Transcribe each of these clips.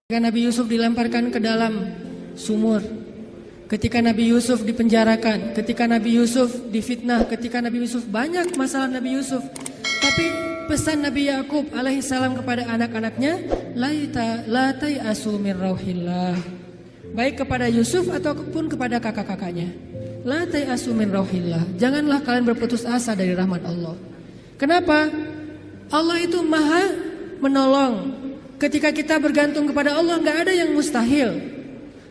Ketika Nabi Yusuf dilemparkan ke dalam sumur, ketika Nabi Yusuf dipenjarakan, ketika Nabi Yusuf difitnah, ketika Nabi Yusuf banyak masalah Nabi Yusuf. Tapi pesan Nabi Yakub alaihissalam kepada anak-anaknya, la tai'asu min rauhillah. Baik kepada Yusuf ataupun kepada kakak-kakaknya. La tai'asu min rauhillah. Janganlah kalian berputus asa dari rahmat Allah. Kenapa? Allah itu Maha menolong. Ketika kita bergantung kepada Allah, nggak ada yang mustahil.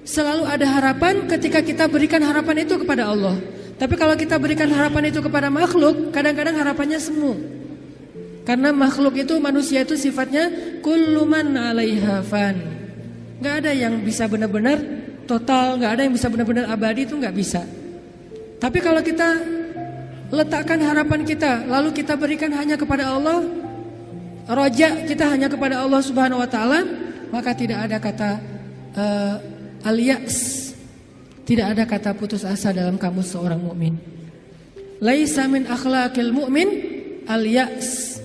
Selalu ada harapan ketika kita berikan harapan itu kepada Allah. Tapi kalau kita berikan harapan itu kepada makhluk, kadang-kadang harapannya semu. Karena makhluk itu, manusia itu sifatnya kullu man 'alaiha fan. Nggak ada yang bisa benar-benar total, nggak ada yang bisa benar-benar abadi, itu nggak bisa. Tapi kalau kita letakkan harapan kita, lalu kita berikan hanya kepada Allah, roja kita hanya kepada Allah Subhanahu wa taala, maka tidak ada kata al-ya's. Tidak ada kata putus asa dalam kamus seorang mukmin. Laisa min akhlaqil mu'min al-ya's.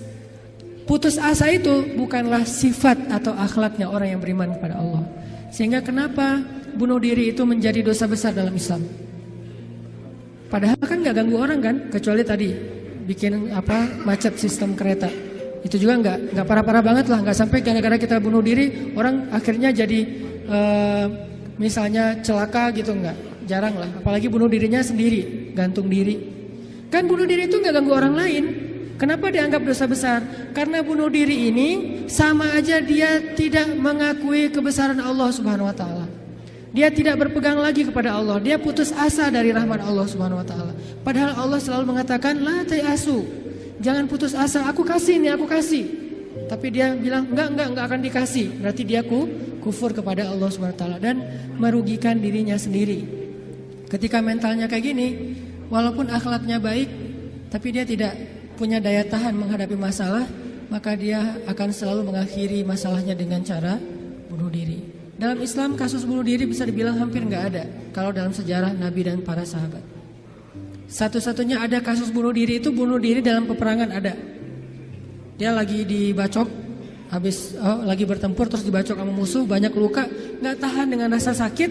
Putus asa itu bukanlah sifat atau akhlaknya orang yang beriman kepada Allah. Sehingga kenapa bunuh diri itu menjadi dosa besar dalam Islam? Padahal kan nggak ganggu orang kan, kecuali tadi bikin macet sistem kereta. Itu juga nggak parah-parah banget lah, nggak sampai gara-gara kita bunuh diri orang akhirnya jadi misalnya celaka gitu, nggak, jarang lah. Apalagi bunuh dirinya sendiri, gantung diri. Kan bunuh diri itu nggak ganggu orang lain. Kenapa dianggap dosa besar? Karena bunuh diri ini sama aja dia tidak mengakui kebesaran Allah Subhanahu Wa Taala. Dia tidak berpegang lagi kepada Allah. Dia putus asa dari rahmat Allah Subhanahu Wa Taala. Padahal Allah selalu mengatakan la tai'asu. Jangan putus asa, aku kasih nih, aku kasih. Tapi dia bilang enggak akan dikasih. Berarti dia kufur kepada Allah SWT dan merugikan dirinya sendiri. Ketika mentalnya kayak gini, walaupun akhlaknya baik, tapi dia tidak punya daya tahan menghadapi masalah, maka dia akan selalu mengakhiri masalahnya dengan cara bunuh diri. Dalam Islam kasus bunuh diri bisa dibilang hampir enggak ada kalau dalam sejarah Nabi dan para sahabat. Satu-satunya ada kasus bunuh diri itu bunuh diri dalam peperangan ada. Dia lagi dibacok, lagi bertempur terus dibacok sama musuh, banyak luka, nggak tahan dengan rasa sakit,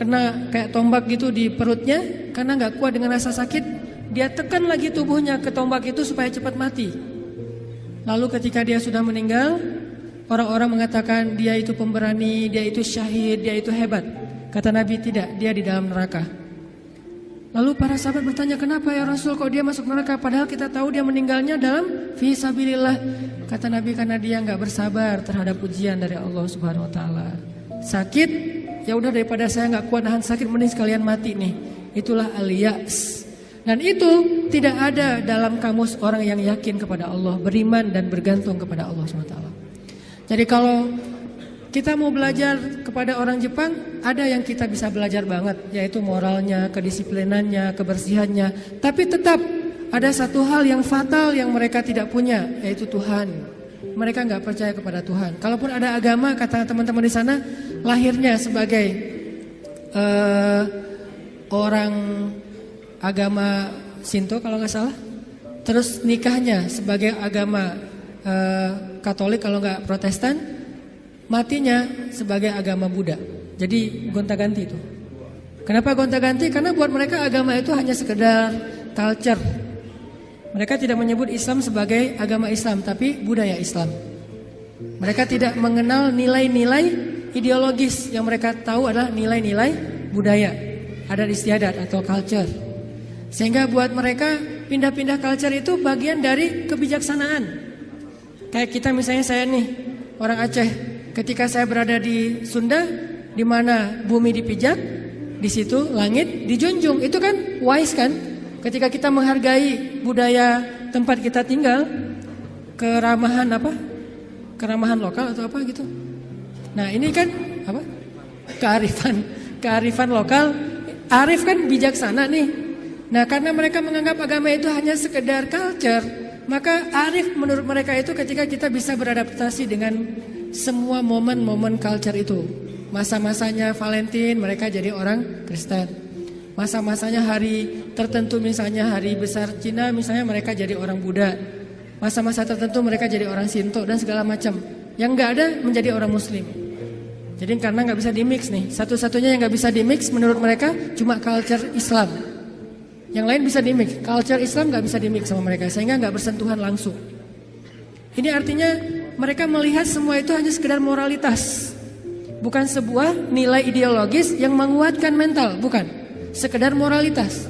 kena kayak tombak gitu di perutnya, karena nggak kuat dengan rasa sakit, dia tekan lagi tubuhnya ke tombak itu supaya cepat mati. Lalu ketika dia sudah meninggal, orang-orang mengatakan dia itu pemberani, dia itu syahid, dia itu hebat. Kata Nabi tidak, dia di dalam neraka. Lalu para sahabat bertanya, kenapa ya Rasul kok dia masuk neraka? Padahal kita tahu dia meninggalnya dalam fisabilillah. Kata Nabi karena dia nggak bersabar terhadap ujian dari Allah Subhanahu Wa Taala. Sakit, ya udah daripada saya nggak kuat nahan sakit, mending sekalian mati nih. Itulah al-ya's. Dan itu tidak ada dalam kamus orang yang yakin kepada Allah, beriman dan bergantung kepada Allah Subhanahu Wa Taala. Jadi kalau kita mau belajar kepada orang Jepang, ada yang kita bisa belajar banget, yaitu moralnya, kedisiplinannya, kebersihannya. Tapi tetap ada satu hal yang fatal yang mereka tidak punya, yaitu Tuhan. Mereka nggak percaya kepada Tuhan. Kalaupun ada agama, kata teman-teman di sana, lahirnya sebagai orang agama Shinto kalau nggak salah, terus nikahnya sebagai agama Katolik kalau nggak Protestan, matinya sebagai agama Buddha. Jadi gonta-ganti itu. Kenapa gonta-ganti? Karena buat mereka agama itu hanya sekedar culture. Mereka tidak menyebut Islam sebagai agama Islam, tapi budaya Islam. Mereka tidak mengenal nilai-nilai ideologis. Yang mereka tahu adalah nilai-nilai budaya, adat istiadat atau culture. Sehingga buat mereka pindah-pindah culture itu bagian dari kebijaksanaan. Kayak kita misalnya, saya nih orang Aceh. Ketika saya berada di Sunda, di mana bumi dipijak, di situ langit dijunjung. Itu kan wise kan? Ketika kita menghargai budaya tempat kita tinggal, keramahan keramahan lokal atau apa gitu. Nah ini kan apa? Kearifan lokal. Arif kan bijaksana nih. Nah karena mereka menganggap agama itu hanya sekedar culture, maka arif menurut mereka itu ketika kita bisa beradaptasi dengan semua momen-momen culture itu. Masa-masanya Valentine, mereka jadi orang Kristen. Masa-masanya hari tertentu, misalnya hari besar Cina, misalnya mereka jadi orang Buddha. Masa-masa tertentu mereka jadi orang Shinto dan segala macam. Yang nggak ada menjadi orang Muslim. Jadi karena nggak bisa dimix nih, satu-satunya yang nggak bisa dimix menurut mereka cuma culture Islam. Yang lain bisa dimix, culture Islam nggak bisa dimix sama mereka, sehingga nggak bersentuhan langsung. Ini artinya mereka melihat semua itu hanya sekedar moralitas, bukan sebuah nilai ideologis yang menguatkan mental, bukan. Sekedar moralitas.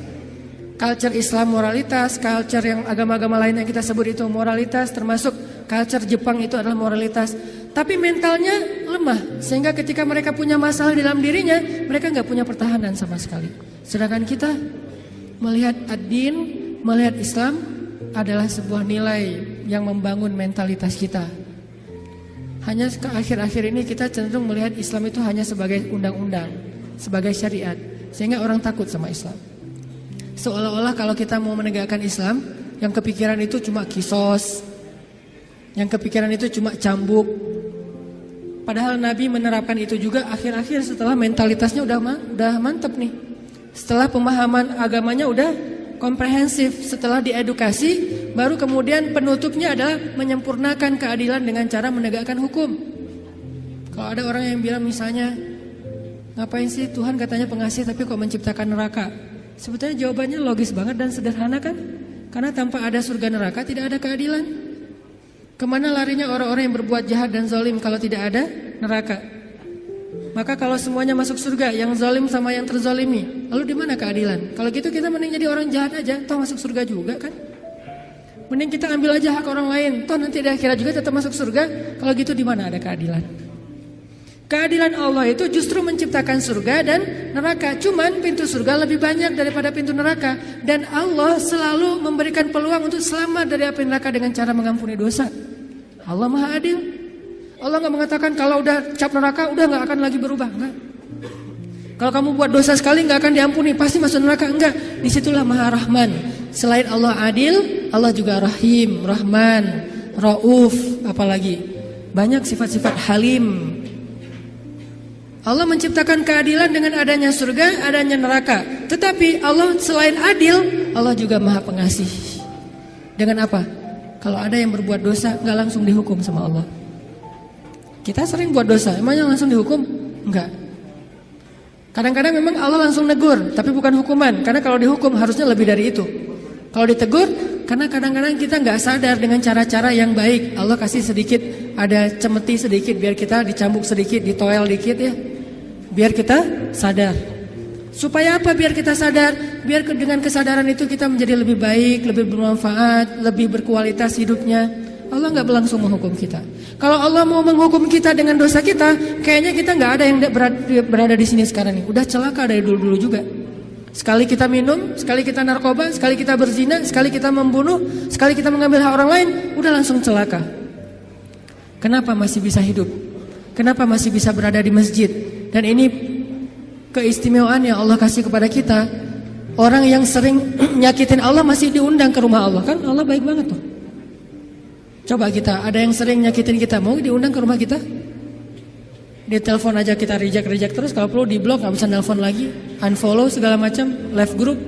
Culture Islam moralitas, culture yang agama-agama lain yang kita sebut itu moralitas, termasuk culture Jepang itu adalah moralitas. Tapi mentalnya lemah, sehingga ketika mereka punya masalah di dalam dirinya, mereka nggak punya pertahanan sama sekali. Sedangkan kita melihat ad-din, melihat Islam adalah sebuah nilai yang membangun mentalitas kita. Hanya ke akhir-akhir ini kita cenderung melihat Islam itu hanya sebagai undang-undang, sebagai syariat, sehingga orang takut sama Islam. Seolah-olah kalau kita mau menegakkan Islam, yang kepikiran itu cuma kisos, yang kepikiran itu cuma cambuk. Padahal Nabi menerapkan itu juga akhir-akhir setelah mentalitasnya udah mantep nih. Setelah pemahaman agamanya udah komprehensif, setelah diedukasi, baru kemudian penutupnya adalah menyempurnakan keadilan dengan cara menegakkan hukum. Kalau ada orang yang bilang misalnya, ngapain sih Tuhan katanya pengasih tapi kok menciptakan neraka? Sebetulnya jawabannya logis banget dan sederhana kan? Karena tanpa ada surga neraka tidak ada keadilan. Kemana larinya orang-orang yang berbuat jahat dan zalim kalau tidak ada neraka? Maka kalau semuanya masuk surga, yang zalim sama yang terzalimi, lalu di mana keadilan? Kalau gitu kita mending jadi orang jahat aja, toh masuk surga juga kan? Mending kita ambil aja hak orang lain, toh nanti di akhirat juga tetap masuk surga. Kalau gitu di mana ada keadilan? Keadilan Allah itu justru menciptakan surga dan neraka. Cuman pintu surga lebih banyak daripada pintu neraka. Dan Allah selalu memberikan peluang untuk selamat dari api neraka dengan cara mengampuni dosa. Allah Maha Adil. Allah gak mengatakan kalau udah cap neraka udah gak akan lagi berubah. Enggak. Kalau kamu buat dosa sekali gak akan diampuni, pasti masuk neraka. Enggak. Disitulah Maha Rahman. Selain Allah adil, Allah juga Rahim, Rahman, Rauf, apalagi banyak sifat-sifat Halim. Allah menciptakan keadilan dengan adanya surga, adanya neraka. Tetapi Allah selain adil, Allah juga Maha Pengasih. Dengan apa? Kalau ada yang berbuat dosa, gak langsung dihukum sama Allah. Kita sering buat dosa, emangnya langsung dihukum? Enggak. Kadang-kadang memang Allah langsung negur, tapi bukan hukuman. Karena kalau dihukum harusnya lebih dari itu. Kalau ditegur, karena kadang-kadang kita gak sadar dengan cara-cara yang baik. Allah kasih sedikit, ada cemeti sedikit, biar kita dicambuk sedikit, ditoel dikit ya. Biar kita sadar. Supaya apa biar kita sadar? Biar dengan kesadaran itu kita menjadi lebih baik, lebih bermanfaat, lebih berkualitas hidupnya. Allah gak langsung menghukum kita. Kalau Allah mau menghukum kita dengan dosa kita, kayaknya kita gak ada yang berada di sini sekarang nih. Udah celaka dari dulu-dulu juga. Sekali kita minum, sekali kita narkoba, sekali kita berzina, sekali kita membunuh, sekali kita mengambil hak orang lain, udah langsung celaka. Kenapa masih bisa hidup? Kenapa masih bisa berada di masjid? Dan ini keistimewaan yang Allah kasih kepada kita. Orang yang sering nyakitin Allah masih diundang ke rumah Allah. Kan Allah baik banget tuh. Coba kita, ada yang sering nyakitin kita, mau diundang ke rumah kita? Dia telepon aja kita reject terus, kalau perlu di blok, gak bisa nelpon lagi, unfollow segala macam, left group.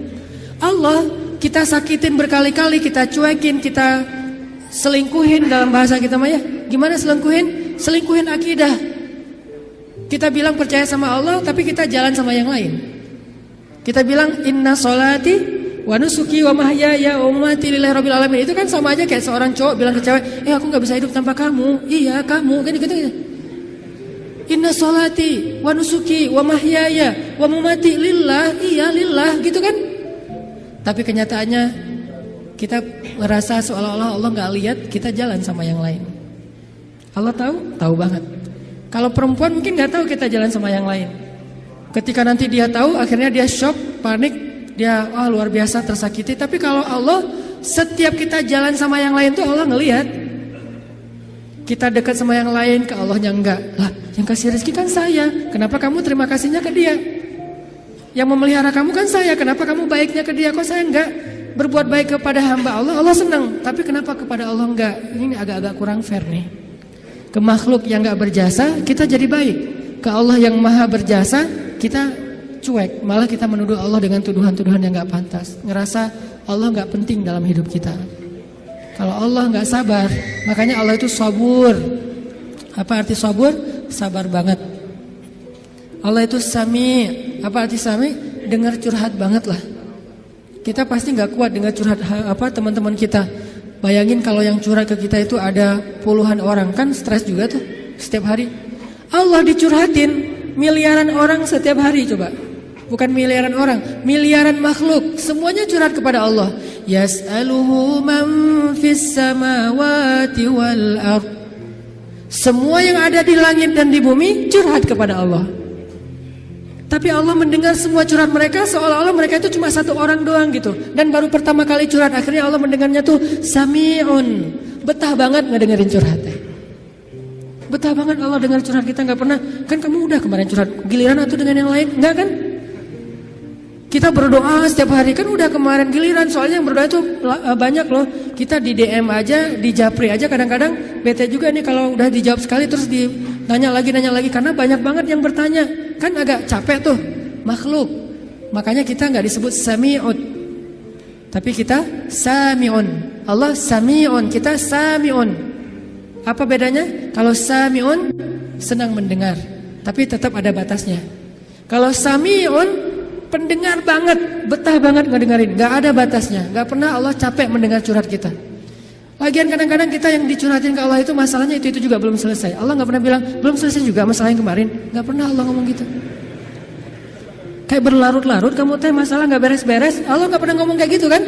Allah kita sakitin berkali-kali, kita cuekin, kita selingkuhin dalam bahasa kita mah ya. Gimana selingkuhin? Selingkuhin akidah. Kita bilang percaya sama Allah, tapi kita jalan sama yang lain. Kita bilang inna sholati wa nusuki wa mahyaya wa mamati lillahi rabbil alamin. Itu kan sama aja kayak seorang cowok bilang ke cewek, aku gak bisa hidup tanpa kamu. Iya kamu, kan gitu. Inna sholati wa nusuki wa mahyaya wa mamati lillah, iya lillah, gitu kan. Tapi kenyataannya kita merasa seolah-olah Allah gak lihat, kita jalan sama yang lain. Allah tahu? Tahu banget. Kalau perempuan mungkin gak tahu kita jalan sama yang lain. Ketika nanti dia tahu, akhirnya dia shock, panik, dia luar biasa tersakiti. Tapi kalau Allah, setiap kita jalan sama yang lain tuh Allah ngelihat. Kita dekat sama yang lain, ke Allahnya enggak. Lah, yang kasih rezeki kan saya. Kenapa kamu terima kasihnya ke dia? Yang memelihara kamu kan saya. Kenapa kamu baiknya ke dia? Kok saya enggak? Berbuat baik kepada hamba Allah, Allah senang. Tapi kenapa kepada Allah enggak? Ini agak-agak kurang fair nih. Ke makhluk yang enggak berjasa, kita jadi baik. Ke Allah yang maha berjasa, kita cuek. Malah kita menuduh Allah dengan tuduhan-tuduhan yang enggak pantas. Ngerasa Allah enggak penting dalam hidup kita. Kalau Allah enggak sabar, makanya Allah itu sabur. Apa arti sabur? Sabar banget. Allah itu sami. Apa arti sami? Dengar curhat banget lah. Kita pasti nggak kuat dengar curhat teman-teman kita. Bayangin kalau yang curhat ke kita itu ada puluhan orang, kan stres juga tuh setiap hari. Allah dicurhatin miliaran orang setiap hari coba. Bukan miliaran orang, miliaran makhluk, semuanya curhat kepada Allah. Yas'aluhu man fis samawati wal ardh. Semua yang ada di langit dan di bumi curhat kepada Allah. Tapi Allah mendengar semua curhat mereka seolah-olah mereka itu cuma satu orang doang gitu. Dan baru pertama kali curhat, akhirnya Allah mendengarnya tuh sami'un. Betah banget ngedengerin curhatnya. Betah banget Allah dengar curhat kita, nggak pernah. Kan kamu udah kemarin curhat, giliran atau dengan yang lain? Enggak kan? Kita berdoa setiap hari, kan udah kemarin giliran. Soalnya yang berdoa itu banyak loh. Kita di DM aja, di japri aja kadang-kadang bete juga nih kalau udah dijawab sekali terus nanya lagi karena banyak banget yang bertanya. Kan agak capek tuh makhluk. Makanya kita nggak disebut sami'un, tapi kita sami'un. Allah sami'un, kita sami'un. Apa bedanya? Kalau sami'un senang mendengar, tapi tetap ada batasnya. Kalau sami'un pendengar banget, betah banget ngedengerin, gak ada batasnya. Gak pernah Allah capek mendengar curhat kita. Lagian kadang-kadang kita yang dicurhatin ke Allah itu masalahnya itu juga belum selesai. Allah gak pernah bilang belum selesai juga masalah yang kemarin. Gak pernah Allah ngomong gitu. Kayak berlarut-larut kamu teh masalah gak beres-beres. Allah gak pernah ngomong kayak gitu kan.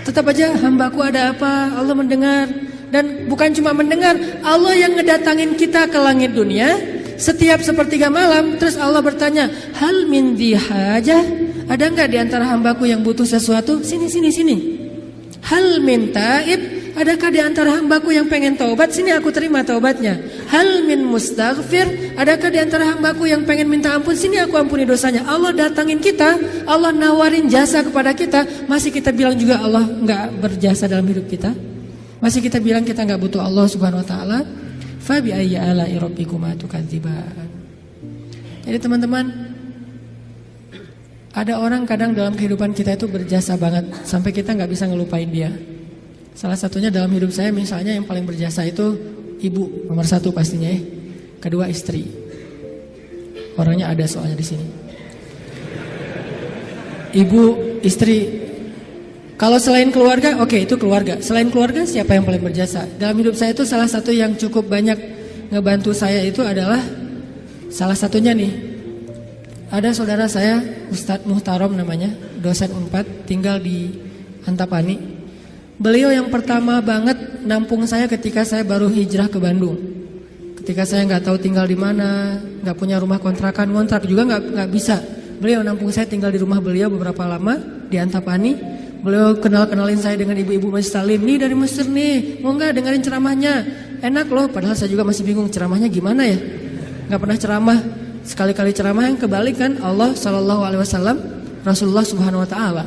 Tetap aja hambaku ada apa, Allah mendengar. Dan bukan cuma mendengar, Allah yang ngedatangin kita ke langit dunia setiap sepertiga malam. Terus Allah bertanya, hal min dihajah, ada nggak di antara hambaku yang butuh sesuatu? Sini. Hal min taib, adakah di antara hambaku yang pengen taubat? Sini aku terima taubatnya. Hal min mustaghfir, adakah di antara hambaku yang pengen minta ampun? Sini aku ampuni dosanya. Allah datangin kita, Allah nawarin jasa kepada kita. Masih kita bilang juga Allah nggak berjasa dalam hidup kita? Masih kita bilang kita nggak butuh Allah Subhanahu Wa Taala? Fabi ayyi ala'i rabbikuma tukadziban. Jadi teman-teman, ada orang kadang dalam kehidupan kita itu berjasa banget sampai kita nggak bisa ngelupain dia. Salah satunya dalam hidup saya misalnya yang paling berjasa itu ibu nomor satu pastinya ya. Kedua istri. Orangnya ada soalnya di sini. Ibu, istri. Kalau selain keluarga, oke, itu keluarga. Selain keluarga, siapa yang paling berjasa? Dalam hidup saya itu salah satu yang cukup banyak ngebantu saya itu adalah salah satunya nih. Ada saudara saya, Ustadz Muhtarom namanya, dosen Unpad, tinggal di Antapani. Beliau yang pertama banget nampung saya ketika saya baru hijrah ke Bandung. Ketika saya nggak tahu tinggal di mana, nggak punya rumah kontrakan, ngontrak juga nggak bisa. Beliau nampung saya tinggal di rumah beliau beberapa lama di Antapani. Beliau kenalin saya dengan ibu-ibu Masjid Salim. Nih dari Mesir nih, mau nggak dengerin ceramahnya? Enak loh, padahal saya juga masih bingung ceramahnya gimana ya. Nggak pernah ceramah, sekali-kali ceramah yang kebalik kan Allah Shallallahu Alaihi Wasallam, Rasulullah Subhanahu Wa Taala.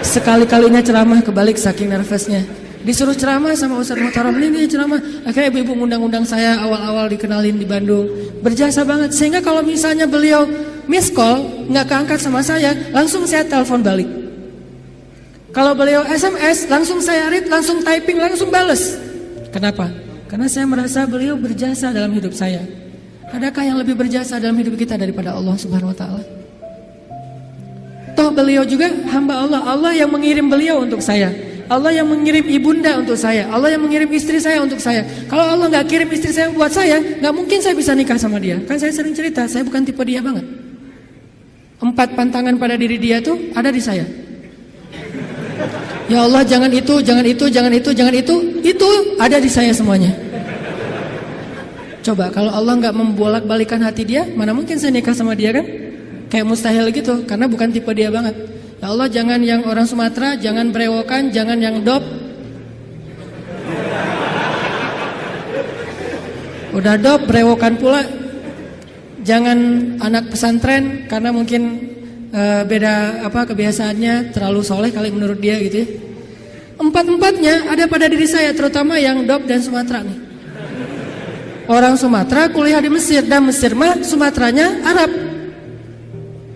Sekali-kalinya ceramah kebalik saking nervousnya. Disuruh ceramah sama Ustadz Muhtaram, nih ceramah. Akhirnya ibu-ibu ngundang-undang saya awal-awal dikenalin di Bandung. Berjasa banget, sehingga kalau misalnya beliau miss call, nggak keangkat sama saya, langsung saya telepon balik. Kalau beliau SMS, langsung saya read, langsung typing, langsung bales. Kenapa? Karena saya merasa beliau berjasa dalam hidup saya. Adakah yang lebih berjasa dalam hidup kita daripada Allah Subhanahu Wa Taala? Toh beliau juga hamba Allah. Allah yang mengirim beliau untuk saya. Allah yang mengirim ibunda untuk saya. Allah yang mengirim istri saya untuk saya. Kalau Allah nggak kirim istri saya buat saya, nggak mungkin saya bisa nikah sama dia. Kan saya sering cerita, saya bukan tipe dia banget. 4 pantangan pada diri dia tuh ada di saya. Ya Allah, jangan itu, jangan itu, jangan itu, jangan itu ada di saya semuanya. Coba kalau Allah nggak membolak-balikan hati dia, mana mungkin saya nikah sama dia kan? Kayak mustahil gitu, karena bukan tipe dia banget. Ya Allah, jangan yang orang Sumatera, jangan brewokan, jangan yang dop. Udah dop, brewokan pula. Jangan anak pesantren, karena mungkin beda kebiasaannya, terlalu soleh kali menurut dia gitu ya. 4-4-nya ada pada diri saya, terutama yang dop dan Sumatera nih. Orang Sumatera kuliah di Mesir, dan Mesir mah Sumateranya Arab.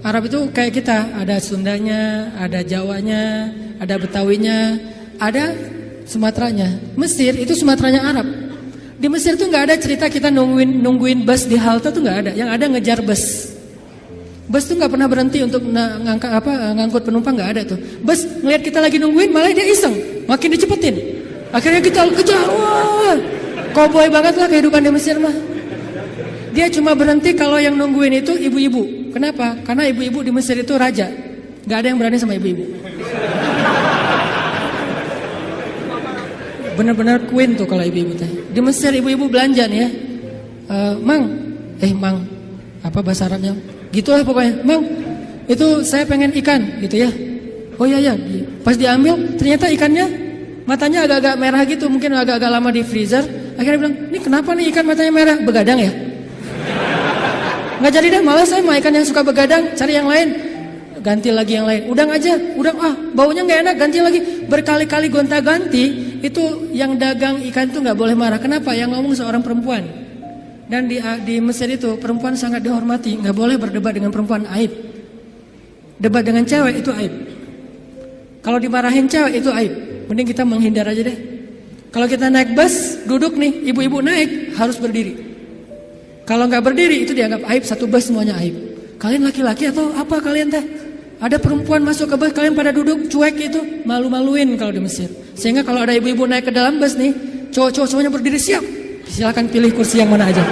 Arab itu kayak kita, ada Sundanya, ada Jawanya, ada Betawinya, ada Sumateranya. Mesir itu Sumateranya Arab. Di Mesir tuh nggak ada cerita kita nungguin bus di halte tuh nggak ada. Yang ada ngejar bus. Bus tuh nggak pernah berhenti untuk ngangkut penumpang, nggak ada tuh. Bus ngelihat kita lagi nungguin malah dia iseng, makin dicepetin. Akhirnya kita kejar. Wah, cowboy banget lah kehidupan di Mesir mah. Dia cuma berhenti kalau yang nungguin itu ibu-ibu. Kenapa? Karena ibu-ibu di Mesir itu raja. Nggak ada yang berani sama ibu-ibu. Benar-benar queen tuh kalau ibu-ibu teh. Di Mesir ibu-ibu belanja nih ya. Mang, apa bahasa Arabnya? Gitulah pokoknya. Mang, itu saya pengen ikan gitu ya. Oh iya ya. Pas diambil ternyata ikannya matanya agak-agak merah gitu, mungkin agak-agak lama di freezer. Akhirnya bilang, "Ini kenapa nih ikan matanya merah? Begadang ya?" Nggak jadi deh, malah saya mau ikan yang suka begadang, cari yang lain. Ganti lagi yang lain. Udang aja, udang baunya nggak enak, ganti lagi. Berkali-kali gonta-ganti. Itu yang dagang ikan itu nggak boleh marah. Kenapa? Yang ngomong seorang perempuan. Dan di Mesir itu perempuan sangat dihormati. Nggak boleh berdebat dengan perempuan, aib. Debat dengan cewek itu aib. Kalau dimarahin cewek itu aib. Mending kita menghindar aja deh. Kalau kita naik bus, duduk nih, ibu-ibu naik harus berdiri. Kalau nggak berdiri itu dianggap aib, satu bus semuanya aib. Kalian laki-laki atau apa kalian teh? Ada perempuan masuk ke bus, kalian pada duduk cuek itu, malu-maluin kalau di Mesir. Sehingga kalau ada ibu-ibu naik ke dalam bus nih, cowok-cowok semuanya berdiri siap. Silakan pilih kursi yang mana aja.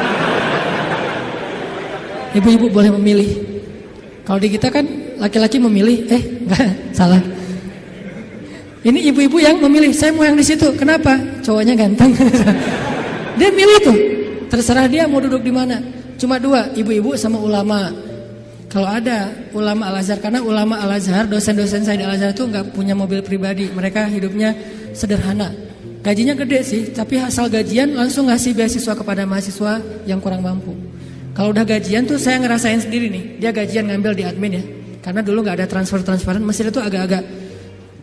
Ibu-ibu boleh memilih. Kalau di kita kan laki-laki memilih, enggak, salah. Ini ibu-ibu yang memilih, saya mau yang di situ. Kenapa? Cowoknya ganteng. Dia milih tuh. Terserah dia mau duduk di mana. Cuma dua, ibu-ibu sama ulama. Kalau ada ulama Al-Azhar, karena ulama Al-Azhar, dosen-dosen saya di Al-Azhar itu nggak punya mobil pribadi, mereka hidupnya sederhana. Gajinya gede sih, tapi asal gajian langsung ngasih beasiswa kepada mahasiswa yang kurang mampu. Kalau udah gajian tuh saya ngerasain sendiri nih, dia gajian ngambil di admin ya, karena dulu nggak ada transfer-transferan, Mesir itu agak-agak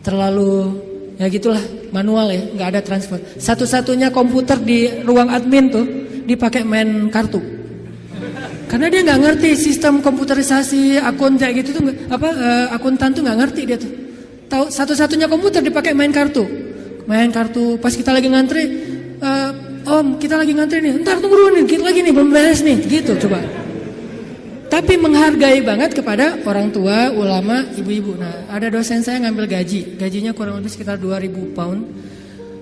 terlalu ya gitulah manual ya, nggak ada transfer. Satu-satunya komputer di ruang admin tuh dipakai main kartu. Karena dia nggak ngerti sistem komputerisasi akun kayak gitu tuh akuntan tuh nggak ngerti dia tuh. Tahu satu-satunya komputer dipakai main kartu. Main kartu pas kita lagi ngantri, Om kita lagi ngantri nih. Ntar tunggu dulu nih, kita lagi nih belum beres nih, gitu coba. Tapi menghargai banget kepada orang tua, ulama, ibu-ibu. Nah ada dosen saya ngambil gajinya kurang lebih sekitar 2.000 pound.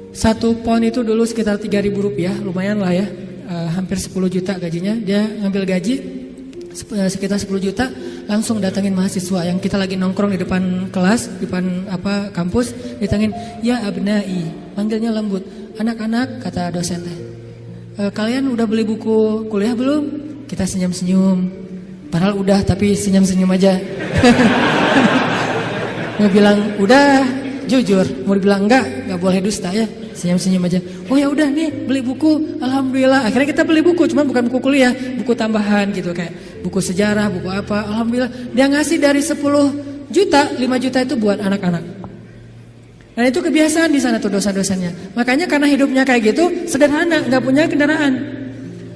1 pound itu dulu sekitar 3.000 rupiah, lumayan lah ya. Hampir 10 juta gajinya. Dia ngambil gaji sekitar 10 juta, langsung datangin mahasiswa yang kita lagi nongkrong di depan kelas, di depan kampus, ditangin, "Ya abnai," panggilnya lembut. "Anak-anak," kata dosen teh, "kalian udah beli buku kuliah belum?" Kita senyum-senyum. Padahal udah, tapi senyum-senyum aja. Mau bilang udah, jujur. Mau dibilang enggak boleh dusta ya. Senyum-senyum aja. "Oh ya udah nih beli buku, alhamdulillah." Akhirnya kita beli buku, cuman bukan buku kuliah, buku tambahan gitu kayak buku sejarah, buku apa. Alhamdulillah dia ngasih dari 10 juta, 5 juta itu buat anak-anak. Dan itu kebiasaan di sana tuh dosen-dosennya. Makanya karena hidupnya kayak gitu, sederhana, nggak punya kendaraan.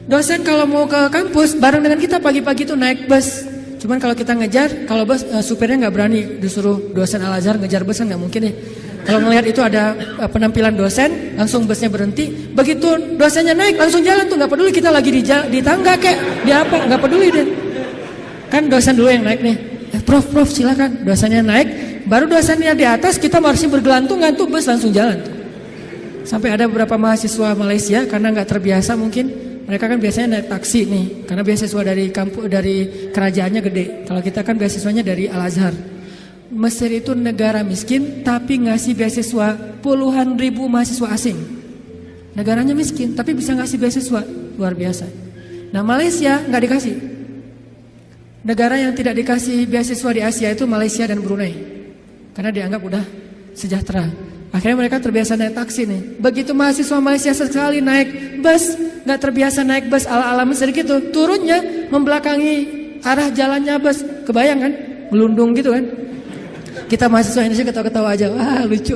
Dosen kalau mau ke kampus bareng dengan kita pagi-pagi tuh naik bus. Cuman kalau kita ngejar, kalau bus supirnya nggak berani disuruh dosen Al-Azhar ngejar bus kan nggak mungkin ya. Kalau ngelihat itu ada penampilan dosen, langsung busnya berhenti. Begitu dosennya naik, langsung jalan tuh, nggak peduli kita lagi di tangga kayak di apa, nggak peduli deh. Kan dosen dulu yang naik nih. Prof silakan. Dosennya naik, baru dosennya di atas, kita masih bergelantungan tuh, bus langsung jalan tuh. Sampai ada beberapa mahasiswa Malaysia karena nggak terbiasa mungkin, mereka kan biasanya naik taksi nih, karena beasiswa dari kampus dari kerajaannya gede. Kalau kita kan beasiswanya dari Al-Azhar. Mesir itu negara miskin tapi ngasih beasiswa puluhan ribu mahasiswa asing. Negaranya miskin tapi bisa ngasih beasiswa, luar biasa. Nah Malaysia nggak dikasih. Negara yang tidak dikasih beasiswa di Asia itu Malaysia dan Brunei, karena dianggap udah sejahtera. Akhirnya mereka terbiasa naik taksi nih. Begitu mahasiswa Malaysia sekali naik bus, nggak terbiasa naik bus ala-ala Mesir gitu, turunnya membelakangi arah jalannya bus. Kebayang kan? Melundung gitu kan? Kita mahasiswa Indonesia ketawa-ketawa aja, wah lucu.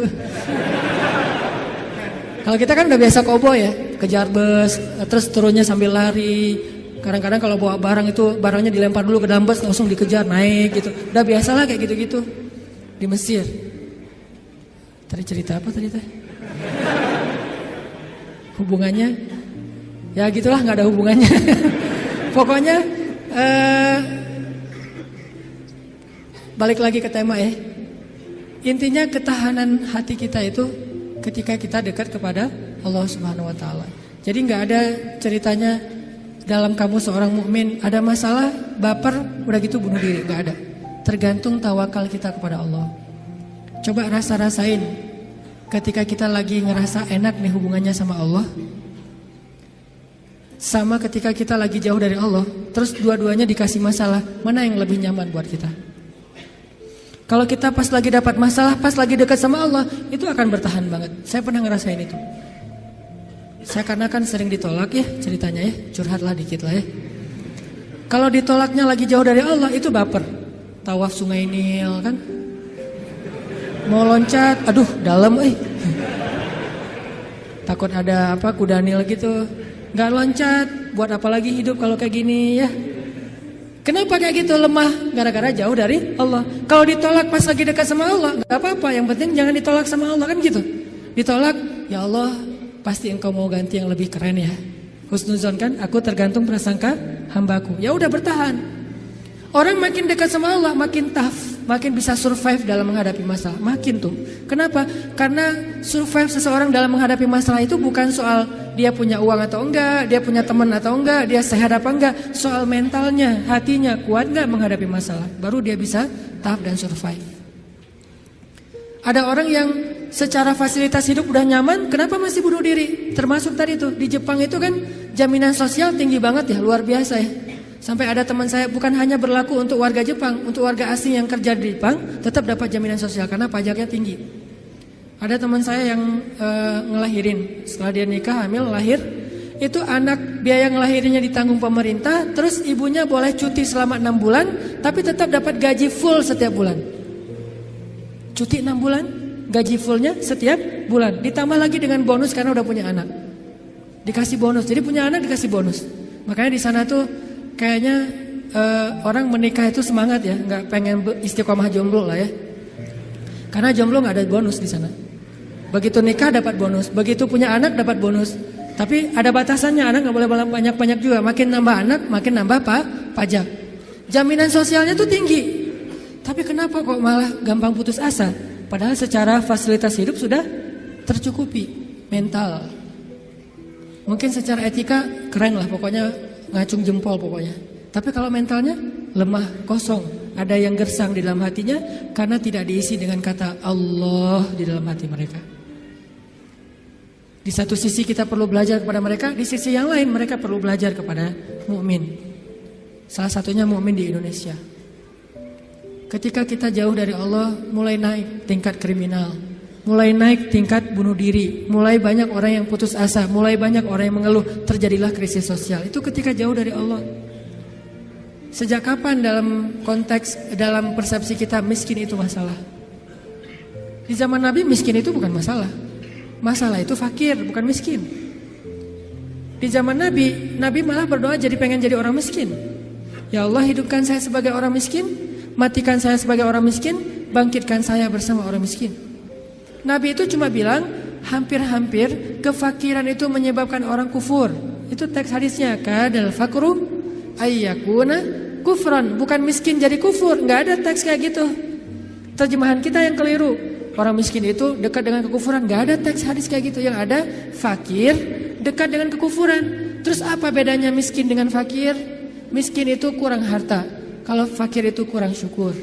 Kalau kita kan udah biasa kobo ya, kejar bus, terus turunnya sambil lari. Kadang-kadang kalau bawa barang itu barangnya dilempar dulu ke dalam bus, langsung dikejar naik gitu. Udah biasa lah kayak gitu-gitu di Mesir. Tadi cerita apa tadi teh? Hubungannya Ya gitulah, nggak ada hubungannya. Pokoknya balik lagi ke tema ya. Intinya ketahanan hati kita itu ketika kita dekat kepada Allah Subhanahu wa taala. Jadi nggak ada ceritanya dalam kamu seorang mukmin ada masalah, baper, udah gitu bunuh diri, nggak ada. Tergantung tawakal kita kepada Allah. Coba rasain ketika kita lagi ngerasa enak nih hubungannya sama Allah, sama ketika kita lagi jauh dari Allah, terus dua-duanya dikasih masalah, mana yang lebih nyaman buat kita? Kalau kita pas lagi dapat masalah, pas lagi dekat sama Allah, itu akan bertahan banget. Saya pernah ngerasain itu. Saya karena kan sering ditolak ya ceritanya ya, curhatlah dikit lah ya. Kalau ditolaknya lagi jauh dari Allah, itu baper. Tawaf Sungai Nil kan, mau loncat, aduh dalam takut ada apa kuda Nil gitu, nggak loncat, buat apa lagi hidup kalau kayak gini ya. Kenapa kayak gitu? Lemah gara-gara jauh dari Allah. Kalau ditolak pas lagi dekat sama Allah, nggak apa-apa, yang penting jangan ditolak sama Allah kan gitu. Ditolak, ya Allah pasti engkau mau ganti yang lebih keren ya. Husnuzon kan, aku tergantung prasangka hambaku. Ya udah bertahan. Orang makin dekat sama Allah makin tough, makin bisa survive dalam menghadapi masalah. Makin tuh. Kenapa? Karena survive seseorang dalam menghadapi masalah itu bukan soal dia punya uang atau enggak, dia punya teman atau enggak, dia sehat apa enggak. Soal mentalnya, hatinya kuat enggak menghadapi masalah. Baru dia bisa tough dan survive. Ada orang yang secara fasilitas hidup udah nyaman, kenapa masih bunuh diri? Termasuk tadi tuh, di Jepang itu kan jaminan sosial tinggi banget ya, luar biasa ya. Sampai ada teman saya, bukan hanya berlaku untuk warga Jepang, untuk warga asing yang kerja di Jepang tetap dapat jaminan sosial karena pajaknya tinggi. Ada teman saya yang ngelahirin, setelah dia nikah, hamil, lahir, itu anak biaya ngelahirinnya ditanggung pemerintah, terus ibunya boleh cuti selama 6 bulan, tapi tetap dapat gaji full setiap bulan. Cuti 6 bulan, gaji fullnya setiap bulan, ditambah lagi dengan bonus karena udah punya anak. Dikasih bonus, jadi punya anak dikasih bonus. Makanya di sana tuh kayaknya orang menikah itu semangat ya, nggak pengen istiqomah jomblo lah ya. Karena jomblo nggak ada bonus di sana. Begitu nikah dapat bonus, begitu punya anak dapat bonus. Tapi ada batasannya, anak nggak boleh banyak-banyak juga. Makin nambah anak, makin nambah pajak. Jaminan sosialnya tuh tinggi. Tapi kenapa kok malah gampang putus asa? Padahal secara fasilitas hidup sudah tercukupi. Mental, mungkin secara etika keren lah, pokoknya ngacung jempol pokoknya. Tapi kalau mentalnya lemah, kosong. Ada yang gersang di dalam hatinya karena tidak diisi dengan kata Allah di dalam hati mereka. Di satu sisi kita perlu belajar kepada mereka, di sisi yang lain mereka perlu belajar kepada mukmin. Salah satunya mukmin di Indonesia. Ketika kita jauh dari Allah, mulai naik tingkat kriminal, mulai naik tingkat bunuh diri, mulai banyak orang yang putus asa, mulai banyak orang yang mengeluh, terjadilah krisis sosial. Itu ketika jauh dari Allah. Sejak kapan dalam persepsi kita miskin itu masalah? Di zaman Nabi miskin itu bukan masalah. Masalah itu fakir, bukan miskin. Di zaman Nabi malah berdoa jadi pengen jadi orang miskin. Ya Allah, hidupkan saya sebagai orang miskin, matikan saya sebagai orang miskin, bangkitkan saya bersama orang miskin. Nabi itu cuma bilang hampir-hampir kefakiran itu menyebabkan orang kufur. Itu teks hadisnya, kadal fakru ayyakuna kufran, bukan miskin jadi kufur. Nggak ada teks kayak gitu. Terjemahan kita yang keliru. Orang miskin itu dekat dengan kekufuran. Nggak ada teks hadis kayak gitu. Yang ada fakir dekat dengan kekufuran. Terus apa bedanya miskin dengan fakir? Miskin itu kurang harta, kalau fakir itu kurang syukur.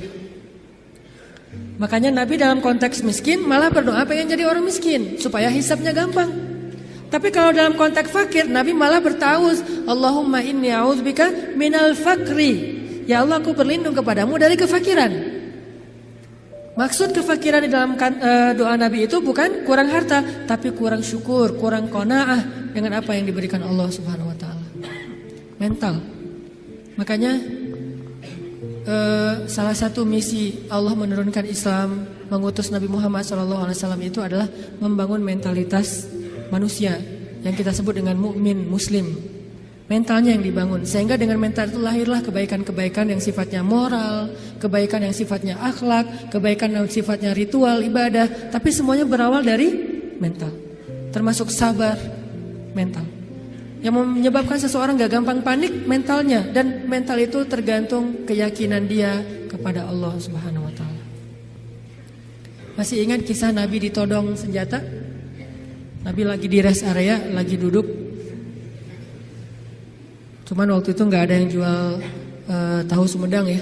Makanya Nabi dalam konteks miskin malah berdoa pengen jadi orang miskin supaya hisabnya gampang. Tapi kalau dalam konteks fakir, Nabi malah bertauz, Allahumma inni a'udzubika minal fakri. Ya Allah, aku berlindung kepadamu dari kefakiran. Maksud kefakiran di dalam doa Nabi itu bukan kurang harta, tapi kurang syukur, kurang qanaah dengan apa yang diberikan Allah Subhanahu wa taala. Mental. Makanya salah satu misi Allah menurunkan Islam, mengutus Nabi Muhammad SAW itu adalah membangun mentalitas manusia yang kita sebut dengan mukmin muslim. Mentalnya yang dibangun, sehingga dengan mental itu lahirlah kebaikan-kebaikan yang sifatnya moral, kebaikan yang sifatnya akhlak, kebaikan yang sifatnya ritual, ibadah. Tapi semuanya berawal dari mental, termasuk sabar mental. Yang menyebabkan seseorang gak gampang panik mentalnya, dan mental itu tergantung keyakinan dia kepada Allah Subhanahu wa taala. Masih ingat kisah Nabi ditodong senjata? Nabi lagi di rest area, lagi duduk. Cuman waktu itu gak ada yang jual tahu Sumedang ya.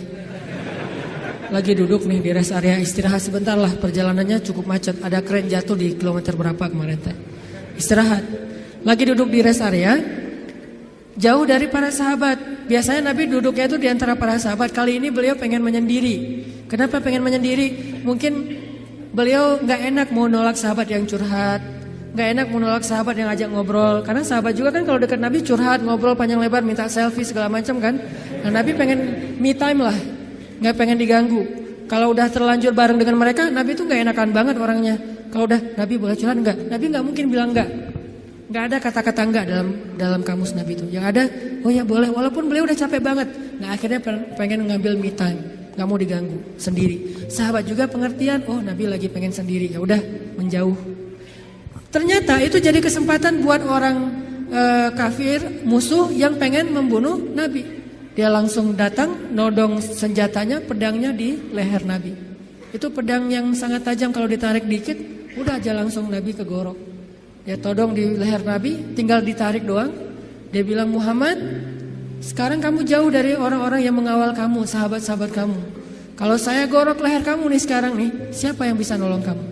Lagi duduk nih di rest area, istirahat sebentar lah, perjalanannya cukup macet. Ada kren jatuh di kilometer berapa kemarin teh. Istirahat. Lagi duduk di rest area, jauh dari para sahabat. Biasanya Nabi duduknya itu di antara para sahabat. Kali ini beliau pengen menyendiri. Kenapa pengen menyendiri? Mungkin beliau gak enak mau nolak sahabat yang curhat, gak enak mau nolak sahabat yang ajak ngobrol. Karena sahabat juga kan kalau dekat Nabi curhat, ngobrol panjang lebar, minta selfie segala macam kan. Nah Nabi pengen me time lah, gak pengen diganggu. Kalau udah terlanjur bareng dengan mereka, Nabi tuh gak enakan banget orangnya. Kalau udah Nabi boleh curhat enggak? Nabi gak mungkin bilang enggak. Gak ada kata-kata enggak dalam kamus Nabi itu. Yang ada, oh ya boleh, walaupun beliau udah capek banget. Nah akhirnya pengen ngambil me time, gak mau diganggu, sendiri. Sahabat juga pengertian, oh Nabi lagi pengen sendiri, ya udah menjauh. Ternyata itu jadi kesempatan buat orang kafir, musuh yang pengen membunuh Nabi. Dia langsung datang, nodong senjatanya, pedangnya di leher Nabi. Itu pedang yang sangat tajam, kalau ditarik dikit, udah aja langsung Nabi kegorok. Dia todong di leher Nabi, tinggal ditarik doang. Dia bilang, Muhammad, sekarang kamu jauh dari orang-orang yang mengawal kamu, sahabat-sahabat kamu. Kalau saya gorok leher kamu nih sekarang nih, siapa yang bisa nolong kamu?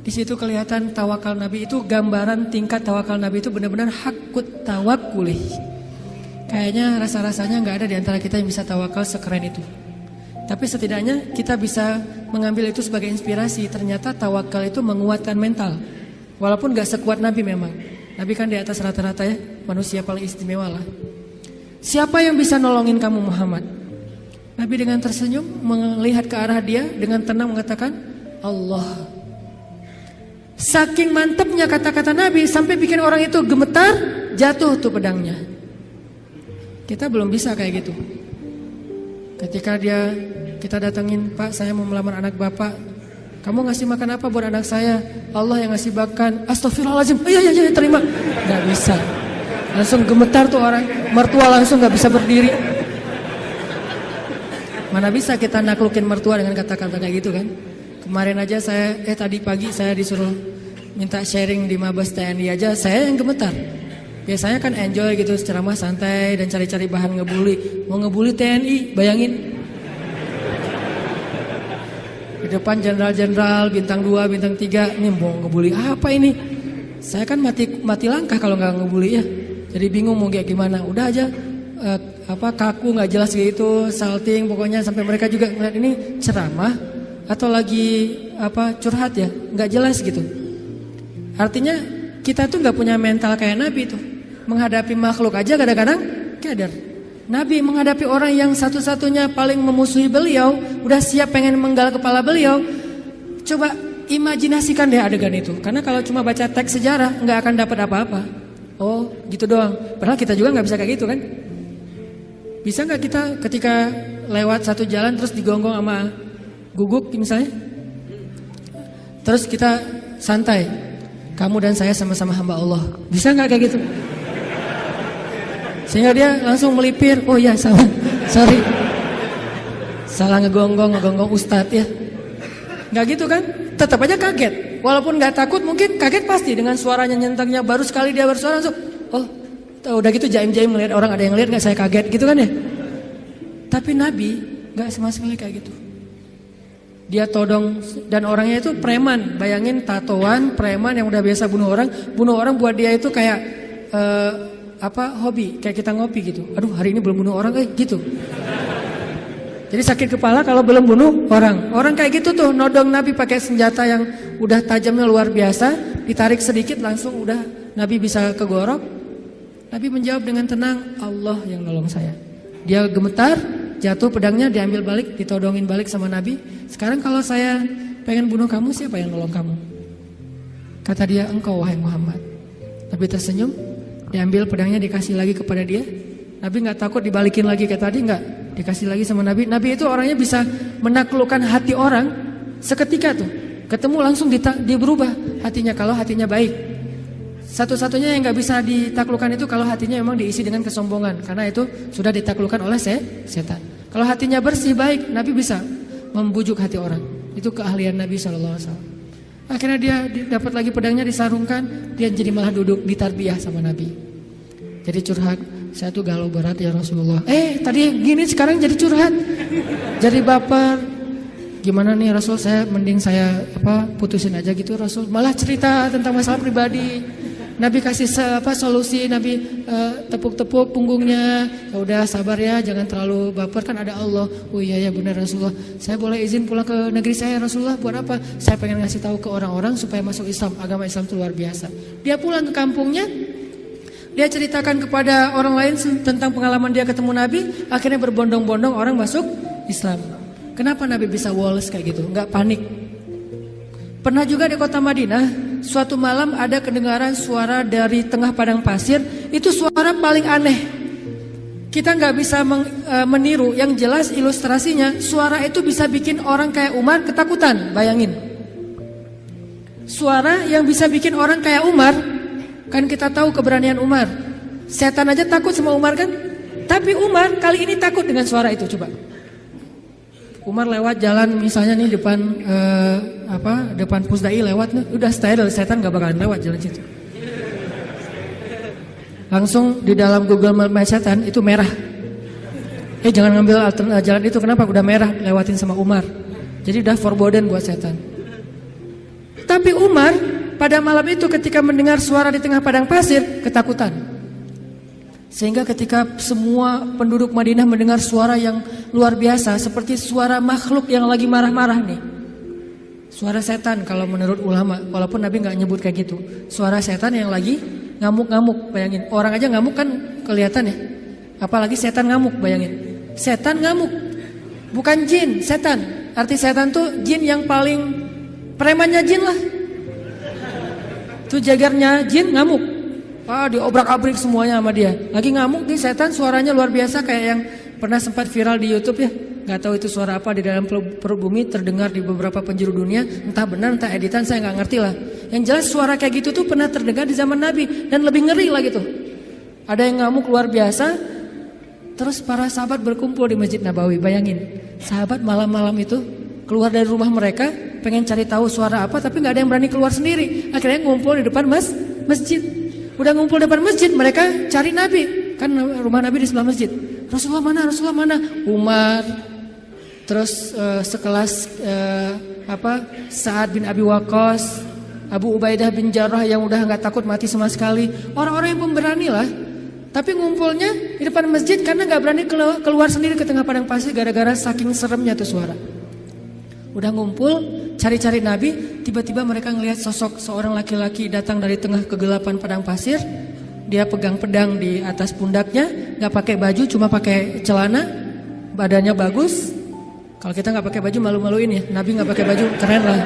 Di situ kelihatan tawakal Nabi itu, gambaran tingkat tawakal Nabi itu benar-benar hakut tawakulih. Kayaknya rasa-rasanya gak ada di antara kita yang bisa tawakal sekeren itu. Tapi setidaknya kita bisa mengambil itu sebagai inspirasi. Ternyata tawakal itu menguatkan mental. Walaupun gak sekuat Nabi memang. Nabi kan di atas rata-rata ya, manusia paling istimewa lah. Siapa yang bisa nolongin kamu Muhammad? Nabi dengan tersenyum melihat ke arah dia, dengan tenang mengatakan, Allah. Saking mantepnya kata-kata Nabi sampai bikin orang itu gemetar, jatuh tuh pedangnya. Kita belum bisa kayak gitu. Ketika kita datengin, Pak saya mau melamar anak Bapak, kamu ngasih makan apa buat anak saya? Allah yang ngasih makan. Astagfirullahaladzim, iya terima. Gak bisa. Langsung gemetar tuh orang, mertua langsung gak bisa berdiri. Mana bisa kita naklukin mertua dengan kata-kata kayak gitu kan. Kemarin aja tadi pagi saya disuruh minta sharing di Mabes TNI aja, saya yang gemetar. Biasanya kan enjoy gitu, ceramah santai dan cari-cari bahan ngebully. Mau ngebully TNI, bayangin. Di depan jenderal-jenderal, bintang 2, bintang 3, ini mau ngebully apa ini? Saya kan mati langkah kalau nggak ngebully ya. Jadi bingung mau kayak gimana. Udah aja kaku nggak jelas gitu, salting pokoknya sampai mereka juga ngeliat ini ceramah atau lagi curhat ya, nggak jelas gitu. Artinya kita tuh nggak punya mental kayak Nabi tuh. Menghadapi makhluk aja kadang-kadang keder. Nabi menghadapi orang yang satu-satunya paling memusuhi beliau, udah siap pengen menggal kepala beliau. Coba imajinasikan deh adegan itu. Karena kalau cuma baca teks sejarah nggak akan dapat apa-apa. Oh gitu doang. Padahal kita juga nggak bisa kayak gitu kan. Bisa nggak kita ketika lewat satu jalan terus digonggong sama guguk misalnya, terus kita santai, kamu dan saya sama-sama hamba Allah, bisa nggak kayak gitu? Sehingga dia langsung melipir, oh ya salah, sorry, salah ngegonggong ustadz ya. Nggak gitu kan? Tetap aja kaget. Walaupun nggak takut, mungkin kaget pasti dengan suaranya nyentangnya. Baru sekali dia bersuara langsung, oh udah gitu jaim-jaim melihat orang, ada yang lihat nggak saya kaget gitu kan ya. Tapi Nabi nggak sama sekali kayak gitu. Dia todong, dan orangnya itu preman. Bayangin tatoan preman yang udah biasa bunuh orang buat dia itu kayak hobi, kayak kita ngopi gitu. Aduh hari ini belum bunuh orang gitu. Jadi sakit kepala kalau belum bunuh orang. Orang kayak gitu tuh nodong Nabi pakai senjata yang udah tajamnya luar biasa, ditarik sedikit langsung udah Nabi bisa kegorok. Nabi menjawab dengan tenang, Allah yang nolong saya. Dia gemetar, jatuh pedangnya, diambil balik, ditodongin balik sama Nabi. Sekarang kalau saya pengen bunuh kamu, siapa yang nolong kamu? Kata dia, engkau wahai Muhammad. Nabi tersenyum, diambil pedangnya, dikasih lagi kepada dia. Nabi gak takut dibalikin lagi kayak tadi, gak. Dikasih lagi sama Nabi. Nabi itu orangnya bisa menaklukkan hati orang seketika tuh. Ketemu langsung dia berubah hatinya kalau hatinya baik. Satu-satunya yang nggak bisa ditaklukkan itu kalau hatinya memang diisi dengan kesombongan, karena itu sudah ditaklukkan oleh setan. Kalau hatinya bersih baik, Nabi bisa membujuk hati orang. Itu keahlian Nabi SAW. Akhirnya dia dapat lagi pedangnya disarungkan, dia jadi malah duduk ditarbiyah sama Nabi. Jadi curhat, saya tuh galau berat ya Rasulullah. Tadi gini sekarang jadi curhat, jadi baper. Gimana nih Rasul, saya mending saya putusin aja gitu Rasul. Malah cerita tentang masalah pribadi. Nabi kasih solusi, Nabi tepuk-tepuk punggungnya. Ya udah sabar ya, jangan terlalu baper, kan ada Allah. Oh iya ya benar Rasulullah. Saya boleh izin pulang ke negeri saya Rasulullah, buat apa? Saya pengen ngasih tahu ke orang-orang supaya masuk Islam. Agama Islam itu luar biasa. Dia pulang ke kampungnya, dia ceritakan kepada orang lain tentang pengalaman dia ketemu Nabi. Akhirnya berbondong-bondong orang masuk Islam. Kenapa Nabi bisa woles kayak gitu? Enggak panik. Pernah juga di kota Madinah, suatu malam ada kedengaran suara dari tengah padang pasir. Itu suara paling aneh. Kita nggak bisa meniru. Yang jelas ilustrasinya, suara itu bisa bikin orang kayak Umar ketakutan. Bayangin. Suara yang bisa bikin orang kayak Umar, kan kita tahu keberanian Umar. Setan aja takut sama Umar kan? Tapi Umar kali ini takut dengan suara itu, coba. Umar lewat jalan misalnya nih depan depan Pusdai lewat nih, udah steril, setan gak bakalan lewat jalan situ. Langsung di dalam Google Map setan itu merah. Jangan ngambil jalan itu, kenapa? Udah merah, lewatin sama Umar. Jadi udah forbidden buat setan. Tapi Umar pada malam itu ketika mendengar suara di tengah padang pasir, ketakutan. Sehingga ketika semua penduduk Madinah mendengar suara yang luar biasa, seperti suara makhluk yang lagi marah-marah nih. Suara setan kalau menurut ulama, walaupun Nabi gak nyebut kayak gitu. Suara setan yang lagi ngamuk-ngamuk, bayangin. Orang aja ngamuk kan kelihatan ya. Apalagi setan ngamuk, bayangin. Setan ngamuk, bukan jin, setan. Arti setan tuh jin yang paling premannya jin lah. Tuh jagarnya jin ngamuk. Diobrak-abrik semuanya sama dia. Lagi ngamuk nih setan, suaranya luar biasa kayak yang pernah sempat viral di YouTube ya. Gak tahu itu suara apa di dalam perut bumi, terdengar di beberapa penjuru dunia. Entah benar, entah editan, saya gak ngerti lah. Yang jelas suara kayak gitu tuh pernah terdengar di zaman Nabi. Dan lebih ngeri lah gitu. Ada yang ngamuk luar biasa. Terus para sahabat berkumpul di Masjid Nabawi. Bayangin, sahabat malam-malam itu keluar dari rumah mereka, pengen cari tahu suara apa, tapi gak ada yang berani keluar sendiri. Akhirnya ngumpul di depan masjid. Udah ngumpul depan masjid, mereka cari Nabi. Kan rumah Nabi di sebelah masjid. Rasulullah mana? Rasulullah mana? Umar. Terus sekelas Sa'ad bin Abi Waqqas, Abu Ubaidah bin Jarrah yang udah gak takut mati sama sekali. Orang-orang yang pemberani lah. Tapi ngumpulnya di depan masjid karena gak berani keluar sendiri ke tengah padang pasir gara-gara saking seremnya tuh suara. Udah ngumpul, cari-cari Nabi, tiba-tiba mereka ngelihat sosok seorang laki-laki datang dari tengah kegelapan padang pasir. Dia pegang pedang di atas pundaknya, gak pakai baju, cuma pakai celana, badannya bagus. Kalau kita gak pakai baju malu-maluin ya, Nabi gak pakai baju, keren lah.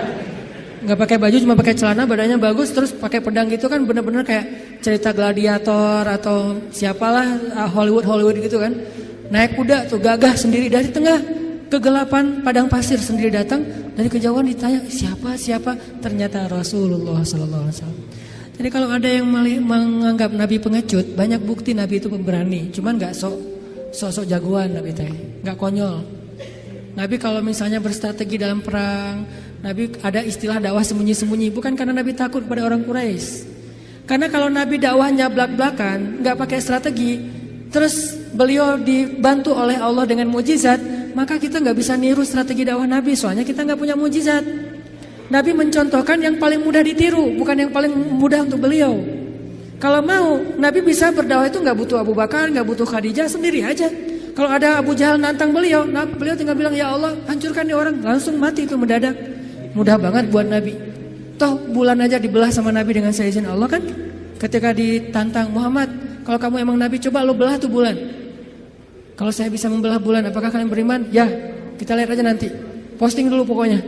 Gak pakai baju, cuma pakai celana, badannya bagus, terus pakai pedang gitu kan bener-bener kayak cerita gladiator atau siapalah Hollywood gitu kan. Naik kuda tuh gagah sendiri dari tengah kegelapan padang pasir sendiri datang. Dari kejauhan ditanya siapa? Ternyata Rasulullah SAW. Jadi kalau ada yang menganggap Nabi pengecut, banyak bukti Nabi itu pemberani. Cuman gak sok jagoan Nabi teh, gak konyol. Nabi kalau misalnya berstrategi dalam perang, Nabi ada istilah dakwah sembunyi-sembunyi. Bukan karena Nabi takut pada orang Quraisy. Karena kalau Nabi dakwahnya belak-belakan, gak pakai strategi, terus beliau dibantu oleh Allah dengan mujizat, maka kita gak bisa niru strategi dakwah Nabi. Soalnya kita gak punya mujizat. Nabi mencontohkan yang paling mudah ditiru, bukan yang paling mudah untuk beliau. Kalau mau, Nabi bisa berdakwah itu gak butuh Abu Bakar, gak butuh Khadijah, sendiri aja. Kalau ada Abu Jahal nantang beliau, beliau tinggal bilang, ya Allah hancurkan nih orang, langsung mati itu mendadak. Mudah banget buat Nabi. Toh bulan aja dibelah sama Nabi dengan seizin Allah kan. Ketika ditantang, Muhammad, kalau kamu emang Nabi, coba lo belah tuh bulan. Kalau saya bisa membelah bulan, apakah kalian beriman? Ya, kita lihat aja nanti. Posting dulu pokoknya.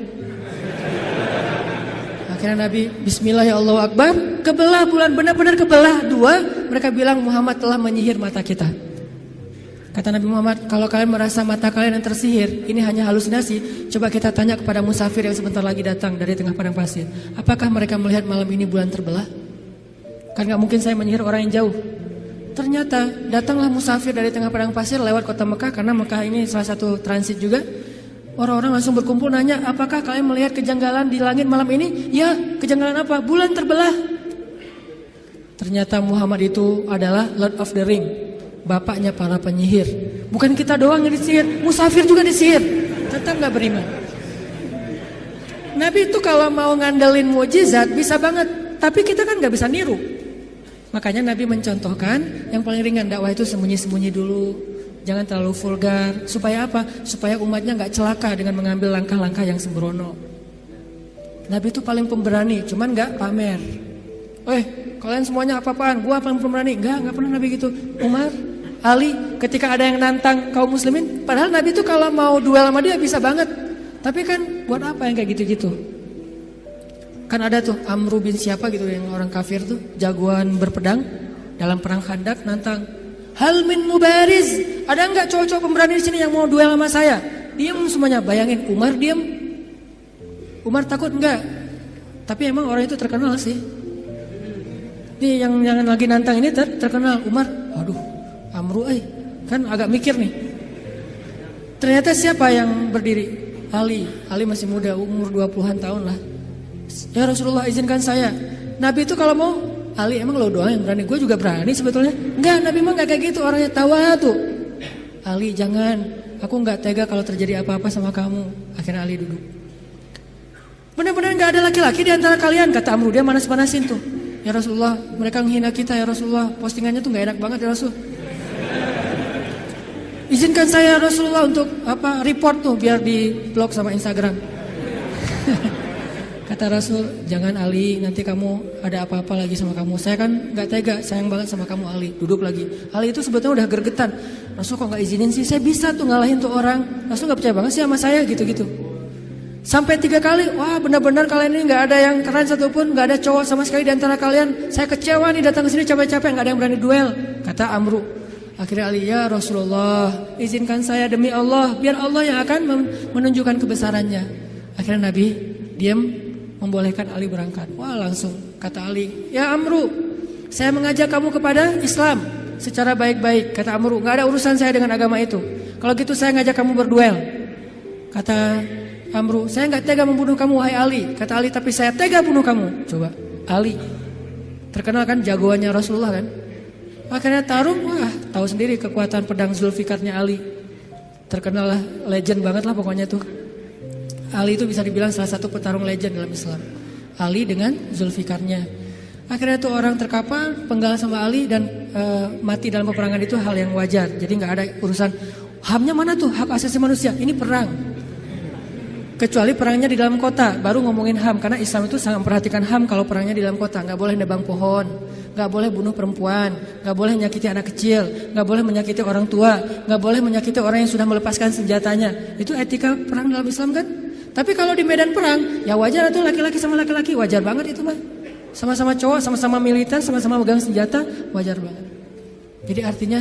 Akhirnya Nabi, Bismillah ya Allahu Akbar, kebelah bulan, benar-benar kebelah dua. Mereka bilang Muhammad telah menyihir mata kita. Kata Nabi Muhammad, kalau kalian merasa mata kalian yang tersihir, ini hanya halusinasi, coba kita tanya kepada musafir yang sebentar lagi datang dari tengah padang pasir. Apakah mereka melihat malam ini bulan terbelah? Kan gak mungkin saya menyihir orang yang jauh. Ternyata datanglah musafir dari tengah padang pasir lewat kota Mekah, karena Mekah ini salah satu transit juga. Orang-orang langsung berkumpul nanya, apakah kalian melihat kejanggalan di langit malam ini? Ya, kejanggalan apa? Bulan terbelah. Ternyata Muhammad itu adalah Lord of the Ring, bapaknya para penyihir. Bukan kita doang yang disihir, musafir juga disihir. Tetap gak beriman. Nabi itu kalau mau ngandelin mukjizat bisa banget, tapi kita kan gak bisa niru. Makanya Nabi mencontohkan yang paling ringan, dakwah itu sembunyi-sembunyi dulu. Jangan terlalu vulgar. Supaya apa? Supaya umatnya gak celaka dengan mengambil langkah-langkah yang sembrono. Nabi itu paling pemberani, cuman gak pamer. Kalian semuanya apa-apaan? Gua paling pemberani. Gak pernah Nabi gitu. Umar, Ali, ketika ada yang nantang kaum muslimin, padahal Nabi itu kalau mau duel sama dia bisa banget. Tapi kan buat apa yang kayak gitu-gitu? Kan ada tuh Amru bin siapa gitu yang orang kafir tuh, jagoan berpedang dalam perang Khandak, nantang. Hal min mubariz, ada enggak cowok-cowok pemberani di sini yang mau duel sama saya? Diam semuanya, bayangin Umar diam. Umar takut enggak? Tapi emang orang itu terkenal sih. Nih yang lagi nantang ini terkenal Umar. Aduh, Amru kan agak mikir nih. Ternyata siapa yang berdiri? Ali masih muda, umur 20-an tahun lah. Ya Rasulullah, izinkan saya. Nabi itu kalau mau, Ali emang lo doang yang berani, gue juga berani sebetulnya. Enggak, Nabi emang gak kayak gitu, orangnya tawadu. Ali jangan, aku gak tega kalau terjadi apa-apa sama kamu. Akhirnya Ali duduk. Benar-benar gak ada laki-laki di antara kalian, kata Amru. Dia manas-manasin tuh. Ya Rasulullah, mereka menghina kita ya Rasulullah. Postingannya tuh gak enak banget ya Rasul. Izinkan saya Rasulullah untuk report tuh biar di blog sama Instagram. Kata Rasul, jangan Ali, nanti kamu ada apa-apa lagi sama kamu. Saya kan gak tega, sayang banget sama kamu Ali. Duduk lagi. Ali itu sebetulnya udah gergetan. Rasul kok gak izinin sih, saya bisa tuh ngalahin tuh orang. Rasul gak percaya banget sih sama saya gitu-gitu. Sampai 3 kali, wah benar-benar kalian ini gak ada yang keren satupun, gak ada cowok sama sekali di antara kalian. Saya kecewa nih datang ke sini capek-capek, gak ada yang berani duel. Kata Amru. Akhirnya Ali, ya Rasulullah, izinkan saya demi Allah, biar Allah yang akan menunjukkan kebesarannya. Akhirnya Nabi diam, membolehkan Ali berangkat. Wah langsung kata Ali, ya Amru, saya mengajak kamu kepada Islam secara baik-baik. Kata Amru, gak ada urusan saya dengan agama itu. Kalau gitu saya ngajak kamu berduel. Kata Amru, saya gak tega membunuh kamu wahai Ali. Kata Ali, tapi saya tega bunuh kamu. Coba, Ali terkenal kan jagoannya Rasulullah kan. Akhirnya tarung, wah tahu sendiri kekuatan pedang Zulfikarnya Ali. Terkenal lah, legend banget lah pokoknya tuh. Ali itu bisa dibilang salah satu petarung legend dalam Islam. Ali dengan Zulfikarnya. Akhirnya tuh orang terkapar, penggal sama Ali dan mati dalam peperangan itu hal yang wajar. Jadi gak ada urusan HAM-nya mana tuh, hak asasi manusia. Ini perang. Kecuali perangnya di dalam kota, baru ngomongin HAM. Karena Islam itu sangat memperhatikan HAM kalau perangnya di dalam kota. Gak boleh nebang pohon, gak boleh bunuh perempuan, gak boleh menyakiti anak kecil, gak boleh menyakiti orang tua, gak boleh menyakiti orang yang sudah melepaskan senjatanya. Itu etika perang dalam Islam kan. Tapi kalau di medan perang, ya wajar itu laki-laki sama laki-laki, wajar banget itu mah. Sama-sama cowok, sama-sama militer, sama-sama megang senjata, wajar banget. Jadi artinya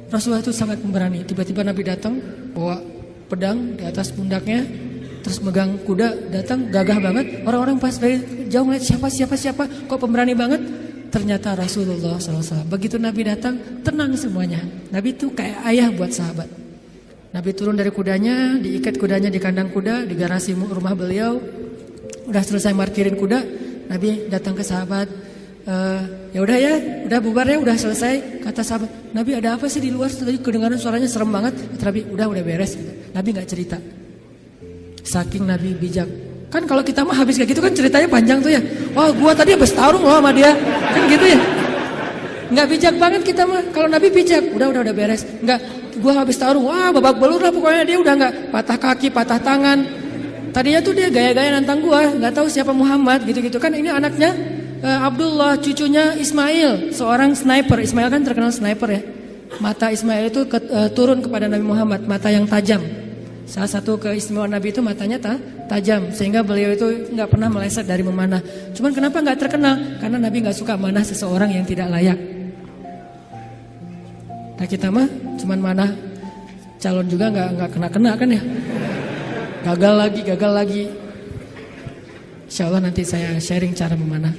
Rasulullah itu sangat pemberani. Tiba-tiba Nabi datang bawa pedang di atas pundaknya, terus megang kuda, datang gagah banget. Orang-orang pas dari jauh ngeliat siapa, kok pemberani banget. Ternyata Rasulullah SAW. Begitu Nabi datang, tenang semuanya. Nabi itu kayak ayah buat sahabat. Nabi turun dari kudanya, diikat kudanya di kandang kuda di garasi rumah beliau. Udah selesai markirin kuda, Nabi datang ke sahabat. Ya udah ya, udah bubar ya, udah selesai. Kata sahabat, Nabi ada apa sih di luar? Tadi kedengaran suaranya serem banget. Kata Nabi, udah beres. Gitu. Nabi nggak cerita. Saking Nabi bijak. Kan kalau kita mah habis kayak gitu kan ceritanya panjang tuh ya. Wah, gua tadi habis tarung loh sama dia. Kan gitu ya. Nggak bijak banget kita mah. Kalau Nabi bijak, udah beres. Nggak, gua habis tarung. Wah, babak belur lah pokoknya. Dia udah nggak patah kaki, patah tangan. Tadinya tuh dia gaya-gaya nantang gua, nggak tahu siapa Muhammad gitu-gitu kan. Ini anaknya Abdullah, cucunya Ismail, seorang sniper. Ismail kan terkenal sniper ya. Mata Ismail itu turun kepada Nabi Muhammad, mata yang tajam. Salah satu keistimewaan Nabi itu matanya tajam, sehingga beliau itu nggak pernah meleset dari memanah. Cuman kenapa nggak terkenal? Karena Nabi nggak suka manah seseorang yang tidak layak. Nah kita mah cuman manah calon juga nggak kena kan ya? Gagal lagi. Insya Allah nanti saya sharing cara memanah.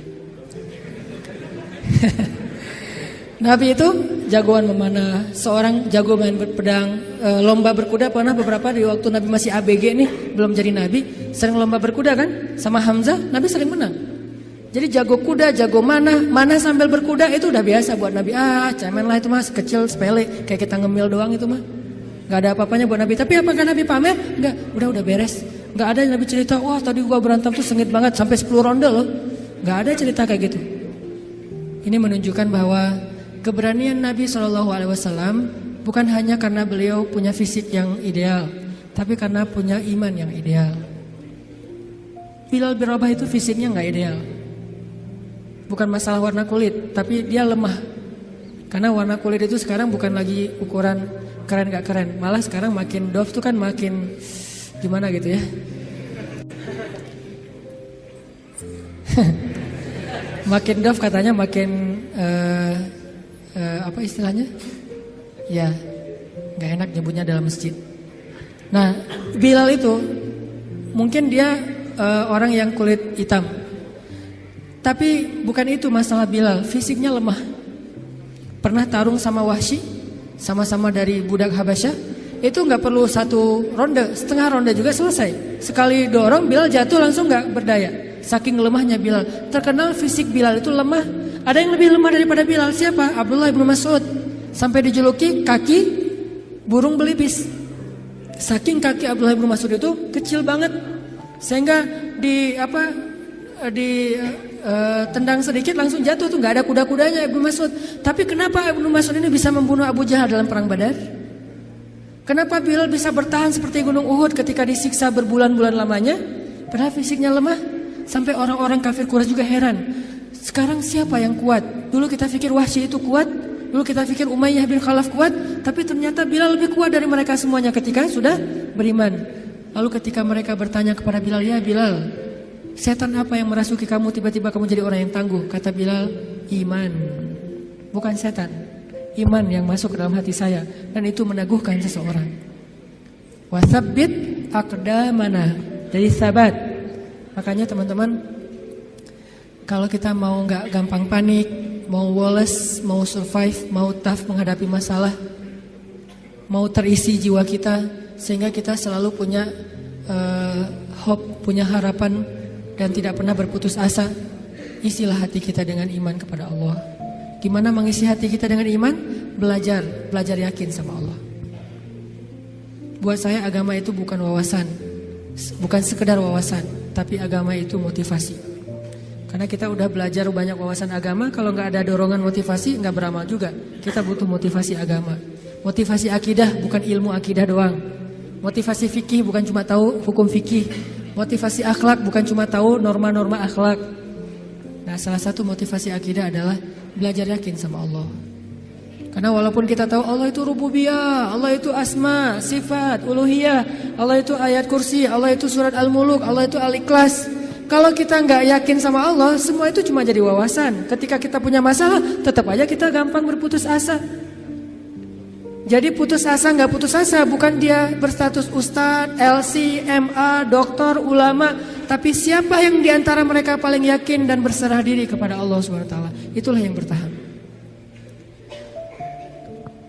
Nabi itu jagoan memanah, seorang jago main pedang, lomba berkuda pernah beberapa di waktu Nabi masih ABG nih, belum jadi Nabi, sering lomba berkuda kan, sama Hamzah, Nabi sering menang. Jadi jago kuda, jago mana sambil berkuda itu udah biasa buat Nabi. Cemen lah itu mas, kecil, sepele, kayak kita ngemil doang itu mah. Gak ada apa-apanya buat Nabi. Tapi apakah Nabi pamer? Enggak, udah beres. Gak ada Nabi cerita, wah tadi gua berantem tuh sengit banget sampai 10 ronde loh. Gak ada cerita kayak gitu. Ini menunjukkan bahwa keberanian Nabi SAW bukan hanya karena beliau punya fisik yang ideal, tapi karena punya iman yang ideal. Bilal bin Rabah itu fisiknya gak ideal. Bukan masalah warna kulit, tapi dia lemah. Karena warna kulit itu sekarang bukan lagi ukuran keren gak keren. Malah sekarang makin dof tuh kan makin gimana gitu ya. Makin dof katanya makin apa istilahnya? Ya, gak enak nyebutnya dalam masjid. Nah, Bilal itu mungkin dia orang yang kulit hitam. Tapi bukan itu masalah Bilal, fisiknya lemah. Pernah tarung sama Wahsy, sama-sama dari budak Habasyah. Itu gak perlu 1 ronde, setengah ronde juga selesai. Sekali dorong Bilal jatuh langsung gak berdaya. Saking lemahnya Bilal. Terkenal fisik Bilal itu lemah. Ada yang lebih lemah daripada Bilal, siapa? Abdullah bin Mas'ud. Sampai dijuluki kaki burung belibis. Saking kaki Abdullah bin Mas'ud itu kecil banget, sehingga tendang sedikit langsung jatuh tuh, nggak ada kuda-kudanya Ibnu Mas'ud. Tapi kenapa Ibnu Mas'ud ini bisa membunuh Abu Jahal dalam perang Badar? Kenapa Bilal bisa bertahan seperti gunung Uhud ketika disiksa berbulan-bulan lamanya? Padahal fisiknya lemah. Sampai orang-orang kafir Quraisy juga heran. Sekarang siapa yang kuat? Dulu kita pikir Wahsy itu kuat, dulu kita pikir Umayyah bin Khalaf kuat, tapi ternyata Bilal lebih kuat dari mereka semuanya ketika sudah beriman. Lalu ketika mereka bertanya kepada Bilal, ya Bilal, setan apa yang merasuki kamu tiba-tiba kamu jadi orang yang tangguh? Kata Bilal, iman. Bukan setan, iman yang masuk ke dalam hati saya, dan itu meneguhkan seseorang. Wasabbit aqdamana, jadi sabat. Makanya teman-teman, kalau kita mau gak gampang panik, mau woles, mau survive, mau tough menghadapi masalah, mau terisi jiwa kita, sehingga kita selalu punya hope, punya harapan, dan tidak pernah berputus asa, isilah hati kita dengan iman kepada Allah. Gimana mengisi hati kita dengan iman? Belajar yakin sama Allah. Buat saya agama itu bukan wawasan, bukan sekedar wawasan, tapi agama itu motivasi. Karena kita udah belajar banyak wawasan agama, kalau gak ada dorongan motivasi gak beramal juga. Kita butuh motivasi agama. Motivasi akidah bukan ilmu akidah doang. Motivasi fikih bukan cuma tahu hukum fikih. Motivasi akhlak bukan cuma tahu norma-norma akhlak. Nah, salah satu motivasi akidah adalah belajar yakin sama Allah. Karena walaupun kita tahu Allah itu rububiyah, Allah itu asma, sifat, uluhiyah, Allah itu ayat kursi, Allah itu surat Al-Muluk, Allah itu Al-Ikhlas. Kalau kita nggak yakin sama Allah, semua itu cuma jadi wawasan. Ketika kita punya masalah, tetap aja kita gampang berputus asa. Jadi putus asa nggak putus asa, bukan dia berstatus ustadz, LC, MA, doktor, ulama, tapi siapa yang diantara mereka paling yakin dan berserah diri kepada Allah SWT, itulah yang bertahan.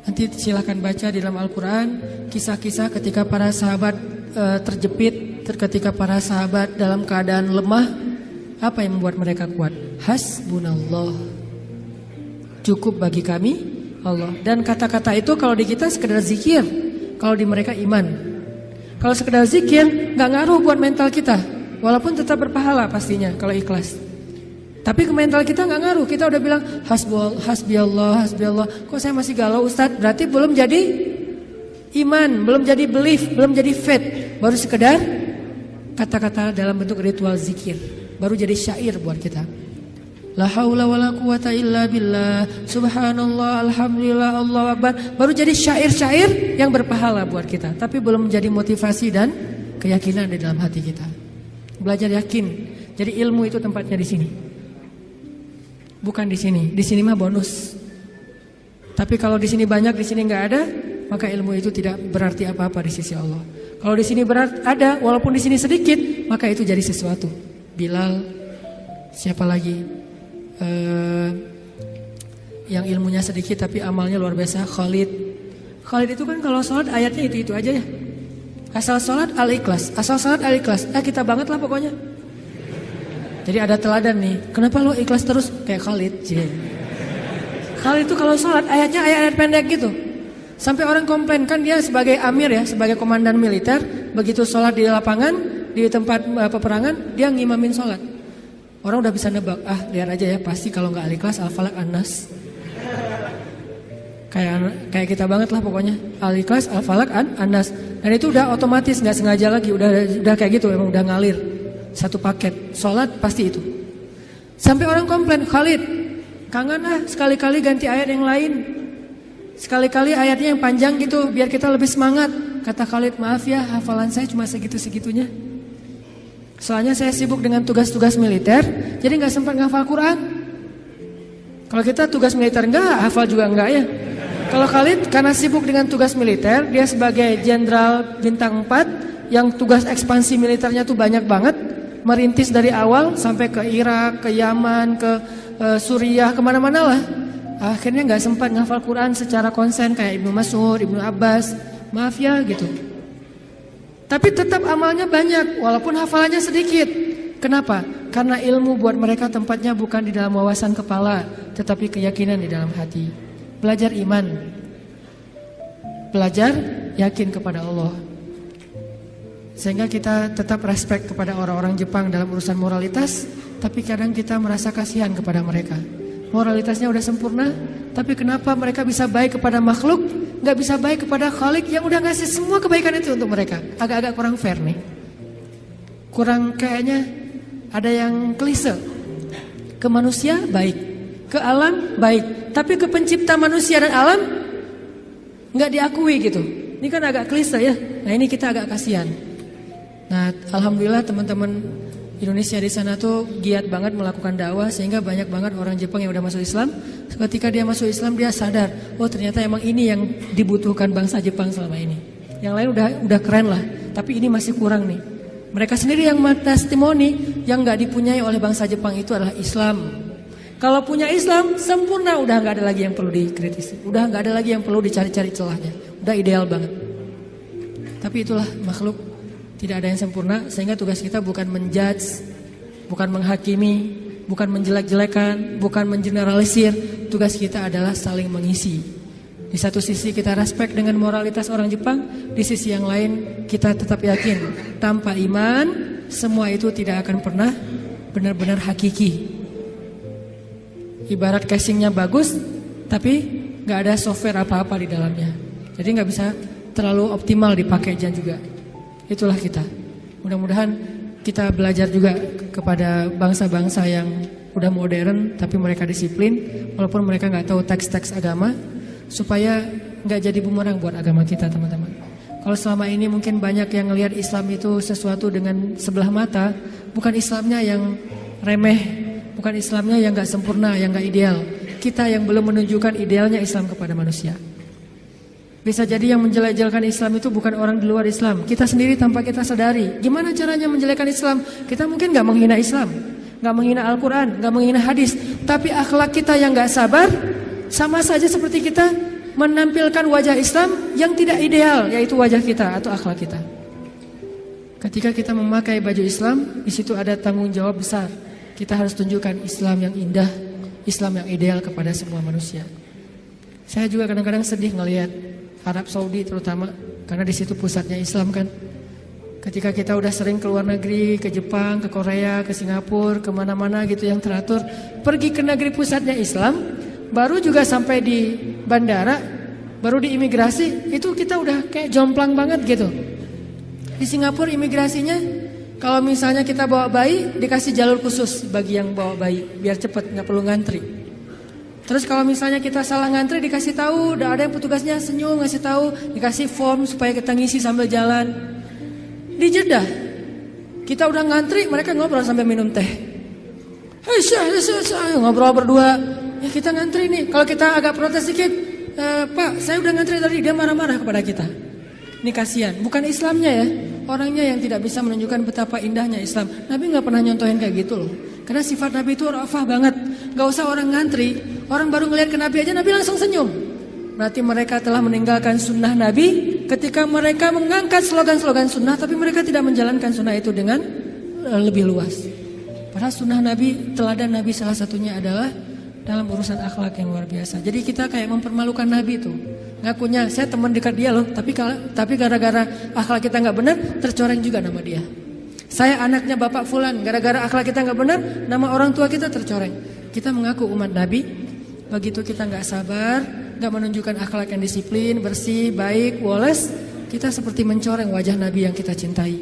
Nanti silakan baca di dalam Al-Quran kisah-kisah ketika para sahabat terjepit, ketika para sahabat dalam keadaan lemah. Apa yang membuat mereka kuat? Hasbunallah, cukup bagi kami Allah. Dan kata-kata itu kalau di kita sekedar zikir, kalau di mereka iman. Kalau sekedar zikir gak ngaruh buat mental kita, walaupun tetap berpahala pastinya kalau ikhlas. Tapi ke mental kita gak ngaruh. Kita udah bilang hasbiallah. Kok saya masih galau Ustadz? Berarti belum jadi iman, belum jadi belief, belum jadi faith. Baru sekedar kata-kata dalam bentuk ritual zikir, baru jadi syair buat kita. La haula wala quwata illa billah, subhanallah, alhamdulillah, Allahu akbar. Baru jadi syair-syair yang berpahala buat kita, tapi belum menjadi motivasi dan keyakinan di dalam hati kita. Belajar yakin. Jadi ilmu itu tempatnya di sini. Bukan di sini. Di sini mah bonus. Tapi kalau di sini banyak, di sini enggak ada, maka ilmu itu tidak berarti apa-apa di sisi Allah. Kalau di sini ada, walaupun di sini sedikit, maka itu jadi sesuatu. Bilal, siapa lagi? yang ilmunya sedikit tapi amalnya luar biasa, Khalid. Khalid itu kan kalau sholat ayatnya itu aja ya. Asal sholat Al-Ikhlas, asal sholat Al-Ikhlas. Kita banget lah pokoknya. Jadi ada teladan nih. Kenapa lo ikhlas terus kayak Khalid? Khalid itu kalau sholat ayatnya ayat-ayat pendek gitu. Sampai orang komplain, kan dia sebagai amir ya, sebagai komandan militer, begitu sholat di lapangan, di tempat peperangan, dia ngimamin sholat. Orang udah bisa nebak, lihat aja ya, pasti kalau nggak Al-Ikhlas, Al-Falaq, An-Nas. Kayak kita banget lah pokoknya, Al-Ikhlas, Al-Falaq, An-Nas. Dan itu udah otomatis, nggak sengaja lagi, udah kayak gitu, emang udah ngalir. Satu paket, sholat pasti itu. Sampai orang komplain, Khalid, kangen sekali-kali ganti ayat yang lain. Sekali-kali ayatnya yang panjang gitu biar kita lebih semangat. Kata Khalid, maaf ya hafalan saya cuma segitu-segitunya. Soalnya saya sibuk dengan tugas-tugas militer, jadi gak sempat ngafal Quran. Kalau kita tugas militer enggak, hafal juga enggak ya. Kalau Khalid karena sibuk dengan tugas militer, dia sebagai jenderal bintang 4 yang tugas ekspansi militernya tuh banyak banget. Merintis dari awal sampai ke Irak, ke Yaman, ke Suriah, kemana-mana lah. Akhirnya gak sempat ngafal Quran secara konsen kayak Ibnu Mas'ud, Ibnu Abbas. Maaf ya gitu. Tapi tetap amalnya banyak walaupun hafalannya sedikit. Kenapa? Karena ilmu buat mereka tempatnya bukan di dalam wawasan kepala, tetapi keyakinan di dalam hati. Belajar iman. Belajar yakin kepada Allah. Sehingga kita tetap respect kepada orang-orang Jepang dalam urusan moralitas, tapi kadang kita merasa kasihan kepada mereka. Moralitasnya udah sempurna, tapi kenapa mereka bisa baik kepada makhluk, gak bisa baik kepada Khalik yang udah ngasih semua kebaikan itu untuk mereka? Agak-agak kurang fair nih. Kurang kayaknya ada yang klise. Ke manusia baik, ke alam baik, tapi ke pencipta manusia dan alam gak diakui gitu. Ini kan agak klise ya. Nah ini kita agak kasihan. Nah alhamdulillah teman-teman Indonesia di sana tuh giat banget melakukan dakwah sehingga banyak banget orang Jepang yang udah masuk Islam. Ketika dia masuk Islam dia sadar, oh ternyata emang ini yang dibutuhkan bangsa Jepang selama ini. Yang lain udah keren lah, tapi ini masih kurang nih. Mereka sendiri yang testimoni yang nggak dipunyai oleh bangsa Jepang itu adalah Islam. Kalau punya Islam sempurna, udah nggak ada lagi yang perlu dikritisi, udah nggak ada lagi yang perlu dicari-cari celahnya, udah ideal banget. Tapi itulah makhluk. Tidak ada yang sempurna, sehingga tugas kita bukan menjudge, bukan menghakimi, bukan menjelek-jelekan, bukan mengeneralisir. Tugas kita adalah saling mengisi. Di satu sisi kita respect dengan moralitas orang Jepang, di sisi yang lain kita tetap yakin tanpa iman semua itu tidak akan pernah benar-benar hakiki. Ibarat casingnya bagus, tapi nggak ada software apa-apa di dalamnya, jadi nggak bisa terlalu optimal dipakai juga. Itulah kita. Mudah-mudahan kita belajar juga kepada bangsa-bangsa yang udah modern tapi mereka disiplin walaupun mereka nggak tahu teks-teks agama, supaya nggak jadi bumerang buat agama kita teman-teman. Kalau selama ini mungkin banyak yang ngelihat Islam itu sesuatu dengan sebelah mata, bukan Islamnya yang remeh, bukan Islamnya yang nggak sempurna, yang nggak ideal. Kita yang belum menunjukkan idealnya Islam kepada manusia. Bisa jadi yang menjelek-jelekan Islam itu bukan orang di luar Islam, kita sendiri tanpa kita sadari. Gimana caranya menjelekkan Islam? Kita mungkin gak menghina Islam, gak menghina Al-Quran, gak menghina hadis, tapi akhlak kita yang gak sabar, sama saja seperti kita menampilkan wajah Islam yang tidak ideal, yaitu wajah kita atau akhlak kita. Ketika kita memakai baju Islam, di situ ada tanggung jawab besar. Kita harus tunjukkan Islam yang indah, Islam yang ideal kepada semua manusia. Saya juga kadang-kadang sedih ngelihat Arab Saudi terutama, karena di situ pusatnya Islam kan. Ketika kita udah sering ke luar negeri, ke Jepang, ke Korea, ke Singapura, kemana-mana gitu yang teratur, pergi ke negeri pusatnya Islam, baru juga sampai di bandara, baru di imigrasi, itu kita udah kayak jomplang banget gitu. Di Singapura imigrasinya, kalau misalnya kita bawa bayi, dikasih jalur khusus bagi yang bawa bayi, biar cepet, nggak perlu ngantri. Terus kalau misalnya kita salah ngantri dikasih tahu, udah ada yang petugasnya senyum ngasih tahu, dikasih form supaya kita ngisi sambil jalan. Di Jeddah kita udah ngantri, mereka ngobrol sambil minum teh. Ngobrol berdua. Ya kita ngantri nih. Kalau kita agak protes sedikit, Pak, saya udah ngantri tadi, dia marah-marah kepada kita. Ini kasihan, bukan Islamnya ya, orangnya yang tidak bisa menunjukkan betapa indahnya Islam. Nabi nggak pernah nyontohin kayak gitu loh. Karena sifat Nabi itu rafah banget. Gak usah orang ngantri, Orang baru ngelihat ke Nabi aja, Nabi langsung senyum. Berarti mereka telah meninggalkan sunnah Nabi ketika mereka mengangkat slogan-slogan sunnah, tapi mereka tidak menjalankan sunnah itu dengan lebih luas. Padahal sunnah Nabi, teladan Nabi salah satunya adalah dalam urusan akhlak yang luar biasa. Jadi kita kayak mempermalukan Nabi tuh. Ngakunya saya teman dekat dia loh, tapi gara-gara akhlak kita nggak benar, tercoreng juga nama dia. Saya anaknya Bapak Fulan, gara-gara akhlak kita nggak benar, nama orang tua kita tercoreng. Kita mengaku umat Nabi, begitu kita nggak sabar, nggak menunjukkan akhlak yang disiplin, bersih, baik, woles, kita seperti mencoreng wajah Nabi yang kita cintai.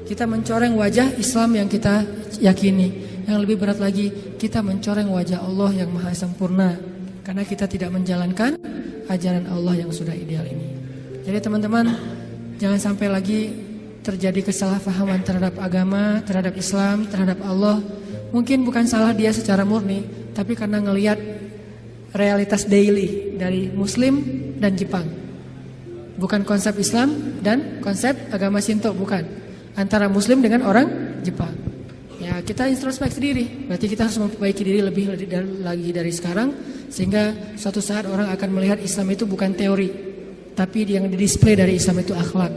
Kita mencoreng wajah Islam yang kita yakini. Yang lebih berat lagi, kita mencoreng wajah Allah yang maha sempurna, karena kita tidak menjalankan ajaran Allah yang sudah ideal ini. Jadi teman-teman, jangan sampai lagi terjadi kesalahpahaman terhadap agama, terhadap Islam, terhadap Allah. Mungkin bukan salah dia secara murni, tapi karena ngelihat realitas daily dari Muslim dan Jepang. Bukan konsep Islam dan konsep agama Shinto, bukan. Antara Muslim dengan orang Jepang. Ya, kita introspeksi diri. Berarti kita harus memperbaiki diri lebih lagi dari sekarang, sehingga suatu saat orang akan melihat Islam itu bukan teori, tapi yang didisplay dari Islam itu akhlak.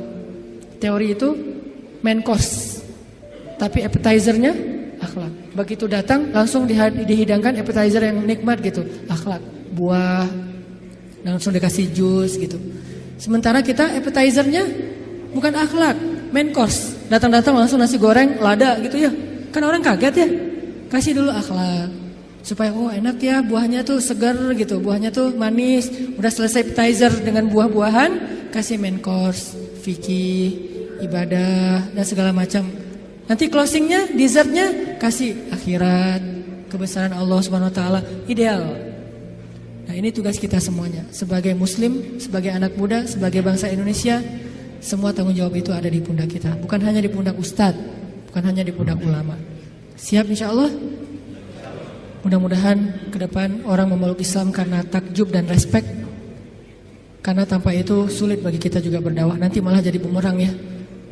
Teori itu main course, tapi appetizernya akhlak. Begitu datang langsung dihidangkan appetizer yang nikmat gitu, akhlak, buah, langsung dikasih jus gitu. Sementara kita appetizernya bukan akhlak, main course. Datang-datang langsung nasi goreng, lada gitu ya. Kan orang kaget ya. Kasih dulu akhlak supaya oh enak ya, buahnya tuh segar gitu, buahnya tuh manis. Udah selesai appetizer dengan buah-buahan, kasih main course, fikih, ibadah dan segala macam. Nanti closingnya, dessertnya kasih akhirat, kebesaran Allah Subhanahu Wa Taala, ideal. Nah ini tugas kita semuanya sebagai Muslim, sebagai anak muda, sebagai bangsa Indonesia. Semua tanggung jawab itu ada di pundak kita, bukan hanya di pundak ustadz, bukan hanya di pundak ulama. Siap insya Allah? Mudah-mudahan ke depan orang memeluk Islam karena takjub dan respek. Karena tanpa itu sulit bagi kita juga berdakwah. Nanti malah jadi bumerang ya.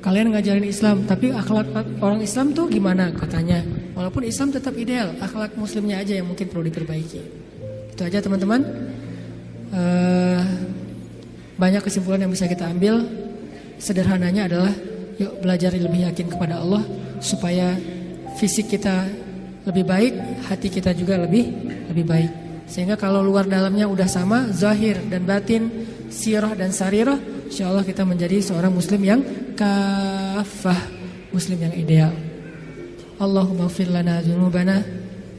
Kalian ngajarin Islam, tapi akhlak orang Islam tuh gimana katanya. Walaupun Islam tetap ideal, akhlak muslimnya aja yang mungkin perlu diperbaiki. Itu aja teman-teman. Banyak kesimpulan yang bisa kita ambil. Sederhananya adalah yuk belajar lebih yakin kepada Allah, supaya fisik kita lebih baik, hati kita juga lebih baik. Sehingga kalau luar dalamnya udah sama, zahir dan batin, sirah dan sarirah, insyaallah kita menjadi seorang muslim yang kafah, muslim yang ideal. Allahumma ighfir lana dzunubana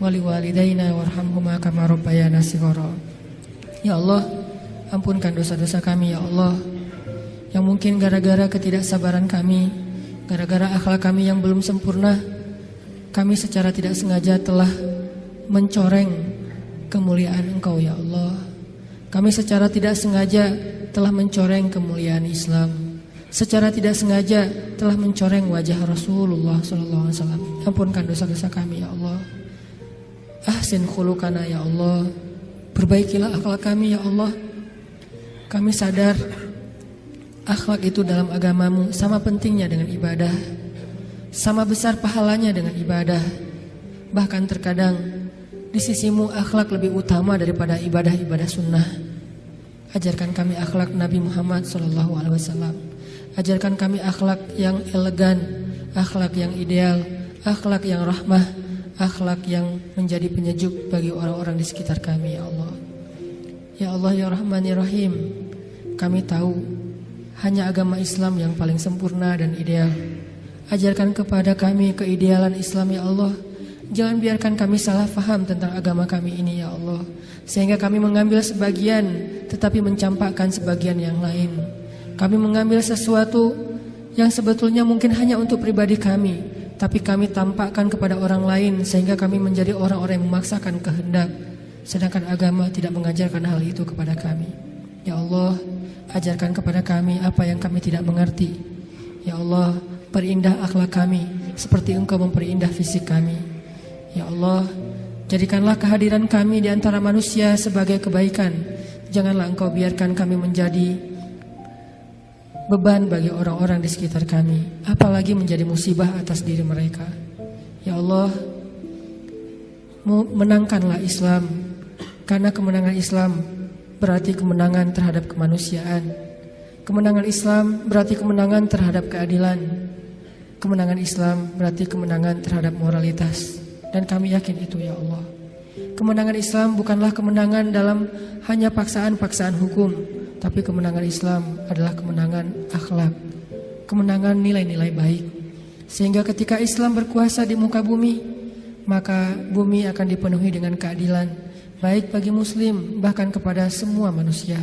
wa liwalidayna warhamhuma kama rabbayana shighara. Ya Allah, ampunkan dosa-dosa kami ya Allah, yang mungkin gara-gara ketidaksabaran kami, gara-gara akhlak kami yang belum sempurna, kami secara tidak sengaja telah mencoreng kemuliaan Engkau ya Allah. Kami secara tidak sengaja telah mencoreng kemuliaan Islam. Secara tidak sengaja telah mencoreng wajah Rasulullah SAW. Ampunkan dosa-dosa kami ya Allah. Ahsin khuluqana ya Allah. Perbaikilah akhlak kami ya Allah. Kami sadar akhlak itu dalam agamamu sama pentingnya dengan ibadah, sama besar pahalanya dengan ibadah. Bahkan terkadang di sisimu akhlak lebih utama daripada ibadah-ibadah sunnah. Ajarkan kami akhlak Nabi Muhammad SAW. Ajarkan kami akhlak yang elegan, akhlak yang ideal, akhlak yang rahmah, akhlak yang menjadi penyejuk bagi orang-orang di sekitar kami ya Allah. Ya Allah ya Rahman ya Rahim, kami tahu hanya agama Islam yang paling sempurna dan ideal. Ajarkan kepada kami keidealan Islam ya Allah. Jangan biarkan kami salah faham tentang agama kami ini ya Allah, sehingga kami mengambil sebagian tetapi mencampakkan sebagian yang lain. Kami mengambil sesuatu yang sebetulnya mungkin hanya untuk pribadi kami, tapi kami tampakkan kepada orang lain, sehingga kami menjadi orang-orang yang memaksakan kehendak, sedangkan agama tidak mengajarkan hal itu kepada kami. Ya Allah, ajarkan kepada kami apa yang kami tidak mengerti. Ya Allah, perindah akhlak kami seperti Engkau memperindah fisik kami. Ya Allah, jadikanlah kehadiran kami di antara manusia sebagai kebaikan. Janganlah Engkau biarkan kami menjadi beban bagi orang-orang di sekitar kami, apalagi menjadi musibah atas diri mereka. Ya Allah, menangkanlah Islam, Karena kemenangan Islam berarti kemenangan terhadap kemanusiaan. Kemenangan Islam berarti kemenangan terhadap keadilan. Kemenangan Islam berarti kemenangan terhadap moralitas. Dan kami yakin itu ya Allah. Kemenangan Islam bukanlah kemenangan dalam hanya paksaan-paksaan hukum, tapi kemenangan Islam adalah kemenangan akhlak, kemenangan nilai-nilai baik. Sehingga ketika Islam berkuasa di muka bumi, maka bumi akan dipenuhi dengan keadilan, baik bagi muslim bahkan kepada semua manusia.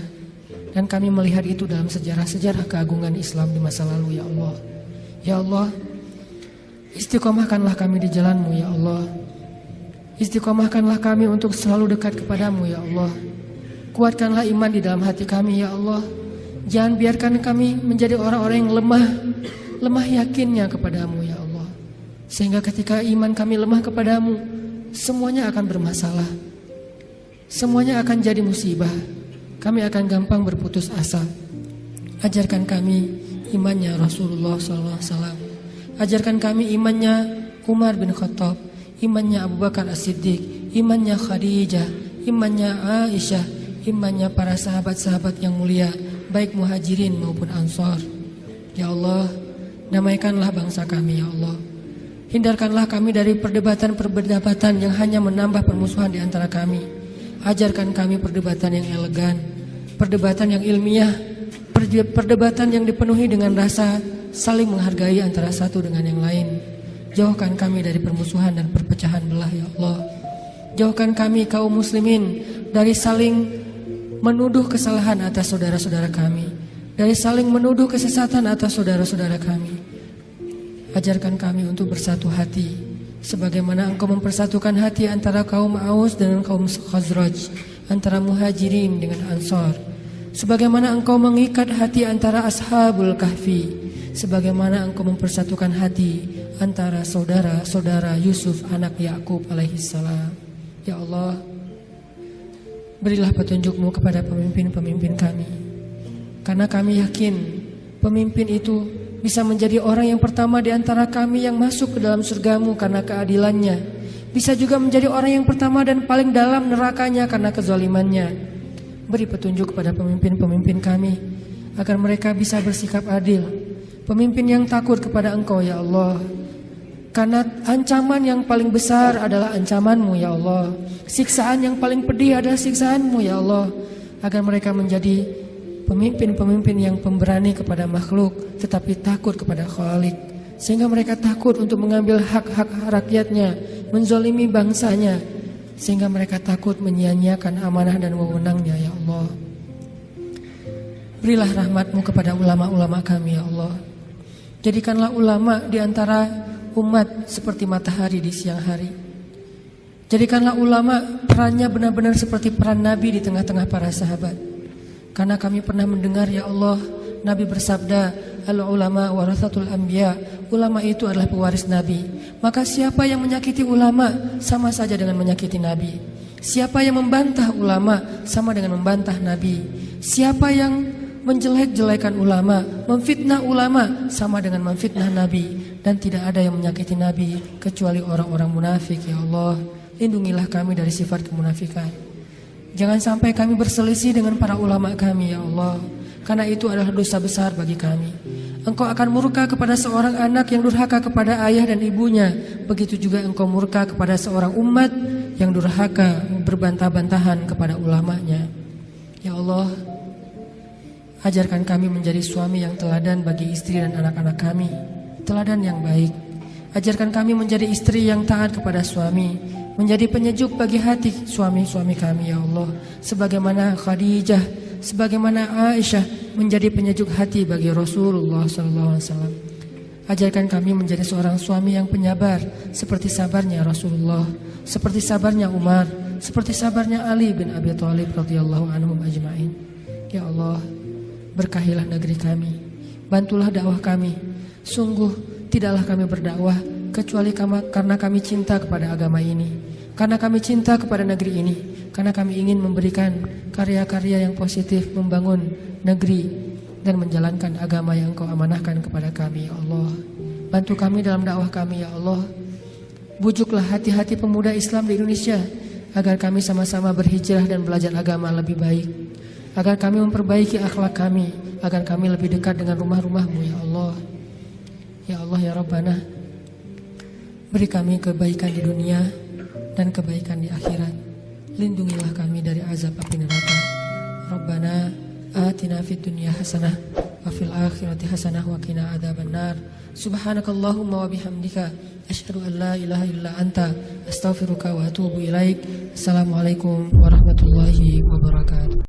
Dan kami melihat itu dalam sejarah-sejarah keagungan Islam di masa lalu ya Allah. Ya Allah, istiqomahkanlah kami di jalan-Mu ya Allah. Istiqomahkanlah kami untuk selalu dekat kepadamu ya Allah. Kuatkanlah iman di dalam hati kami ya Allah. Jangan biarkan kami menjadi orang-orang yang lemah yakinnya kepadamu ya Allah. Sehingga ketika iman kami lemah kepadamu, semuanya akan bermasalah. Semuanya akan jadi musibah. Kami akan gampang berputus asa. Ajarkan kami imannya Rasulullah SAW. Ajarkan kami imannya Umar bin Khattab, imannya Abu Bakar As-Siddiq, imannya Khadijah, imannya Aisyah, imannya para sahabat-sahabat yang mulia, baik muhajirin maupun ansar. Ya Allah, damaikanlah bangsa kami ya Allah. Hindarkanlah kami dari perdebatan-perdebatan yang hanya menambah permusuhan di antara kami. Ajarkan kami perdebatan yang elegan, perdebatan yang ilmiah, perdebatan yang dipenuhi dengan rasa saling menghargai antara satu dengan yang lain. Jauhkan kami dari permusuhan dan perpecahan belah ya Allah. Jauhkan kami kaum muslimin dari saling menuduh kesalahan atas saudara-saudara kami, dari saling menuduh kesesatan atas saudara-saudara kami. Ajarkan kami untuk bersatu hati, sebagaimana Engkau mempersatukan hati antara kaum Aus dengan kaum Khazraj, antara muhajirin dengan ansar. Sebagaimana Engkau mengikat hati antara Ashabul Kahfi, sebagaimana Engkau mempersatukan hati antara saudara-saudara Yusuf anak Yakub alaihissalam. Ya Allah, berilah petunjuk-Mu kepada pemimpin-pemimpin kami. Karena kami yakin pemimpin itu bisa menjadi orang yang pertama di antara kami yang masuk ke dalam surga-Mu karena keadilannya. Bisa juga menjadi orang yang pertama dan paling dalam nerakanya karena kezalimannya. Beri petunjuk kepada pemimpin-pemimpin kami agar mereka bisa bersikap adil. Pemimpin yang takut kepada Engkau ya Allah. Karena ancaman yang paling besar adalah ancaman-Mu ya Allah. Siksaan yang paling pedih adalah siksaan-Mu ya Allah. Agar mereka menjadi pemimpin-pemimpin yang pemberani kepada makhluk, tetapi takut kepada Khalik. Sehingga mereka takut untuk mengambil hak-hak rakyatnya, menzalimi bangsanya. Sehingga mereka takut menyia-nyiakan amanah dan wewenangnya ya Allah. Berilah rahmat-Mu kepada ulama-ulama kami ya Allah. Jadikanlah ulama di antara umat seperti matahari di siang hari. Jadikanlah ulama perannya benar-benar seperti peran Nabi di tengah-tengah para sahabat. Karena kami pernah mendengar ya Allah, Nabi bersabda, al-ulama warathatul anbiya, ulama itu adalah pewaris Nabi. Maka siapa yang menyakiti ulama sama saja dengan menyakiti Nabi. Siapa yang membantah ulama sama dengan membantah Nabi. Siapa yang menjelek-jelekan ulama, memfitnah ulama sama dengan memfitnah Nabi. Dan tidak ada yang menyakiti Nabi kecuali orang-orang munafik ya Allah. Lindungilah kami dari sifat kemunafikan. Jangan sampai kami berselisih dengan para ulama kami ya Allah. Karena itu adalah dosa besar bagi kami. Engkau akan murka kepada seorang anak yang durhaka kepada ayah dan ibunya. Begitu juga Engkau murka kepada seorang umat yang durhaka berbantah-bantahan kepada ulamanya. Ya Allah, ajarkan kami menjadi suami yang teladan bagi istri dan anak-anak kami, teladan yang baik. Ajarkan kami menjadi istri yang taat kepada suami, menjadi penyejuk bagi hati suami-suami kami ya Allah. Sebagaimana Khadijah, sebagaimana Aisyah menjadi penyejuk hati bagi Rasulullah SAW. Ajarkan kami menjadi seorang suami yang penyabar, seperti sabarnya Rasulullah, seperti sabarnya Umar, seperti sabarnya Ali bin Abi Thalib radhiyallahu anhum ajma'in. Ya Allah, berkahilah negeri kami, bantulah dakwah kami. Sungguh tidaklah kami berdakwah kecuali karena kami cinta kepada agama ini, karena kami cinta kepada negeri ini, karena kami ingin memberikan karya-karya yang positif, membangun negeri dan menjalankan agama yang Engkau amanahkan kepada kami ya Allah. Bantu kami dalam dakwah kami ya Allah. Bujuklah hati-hati pemuda Islam di Indonesia agar kami sama-sama berhijrah dan belajar agama lebih baik, agar kami memperbaiki akhlak kami, agar kami lebih dekat dengan rumah-rumah-Mu ya Allah. Ya Allah ya Rabbana, beri kami kebaikan di dunia dan kebaikan di akhirat. Lindungilah kami dari azab api neraka. Rabbana atina fid dunya hasanah wa fil akhirati hasanah wa qina adzabannar. Subhanakallahumma wa bihamdika asyhadu an la ilaha illa anta astaghfiruka wa atubu ilaik. Assalamualaikum warahmatullahi wabarakatuh.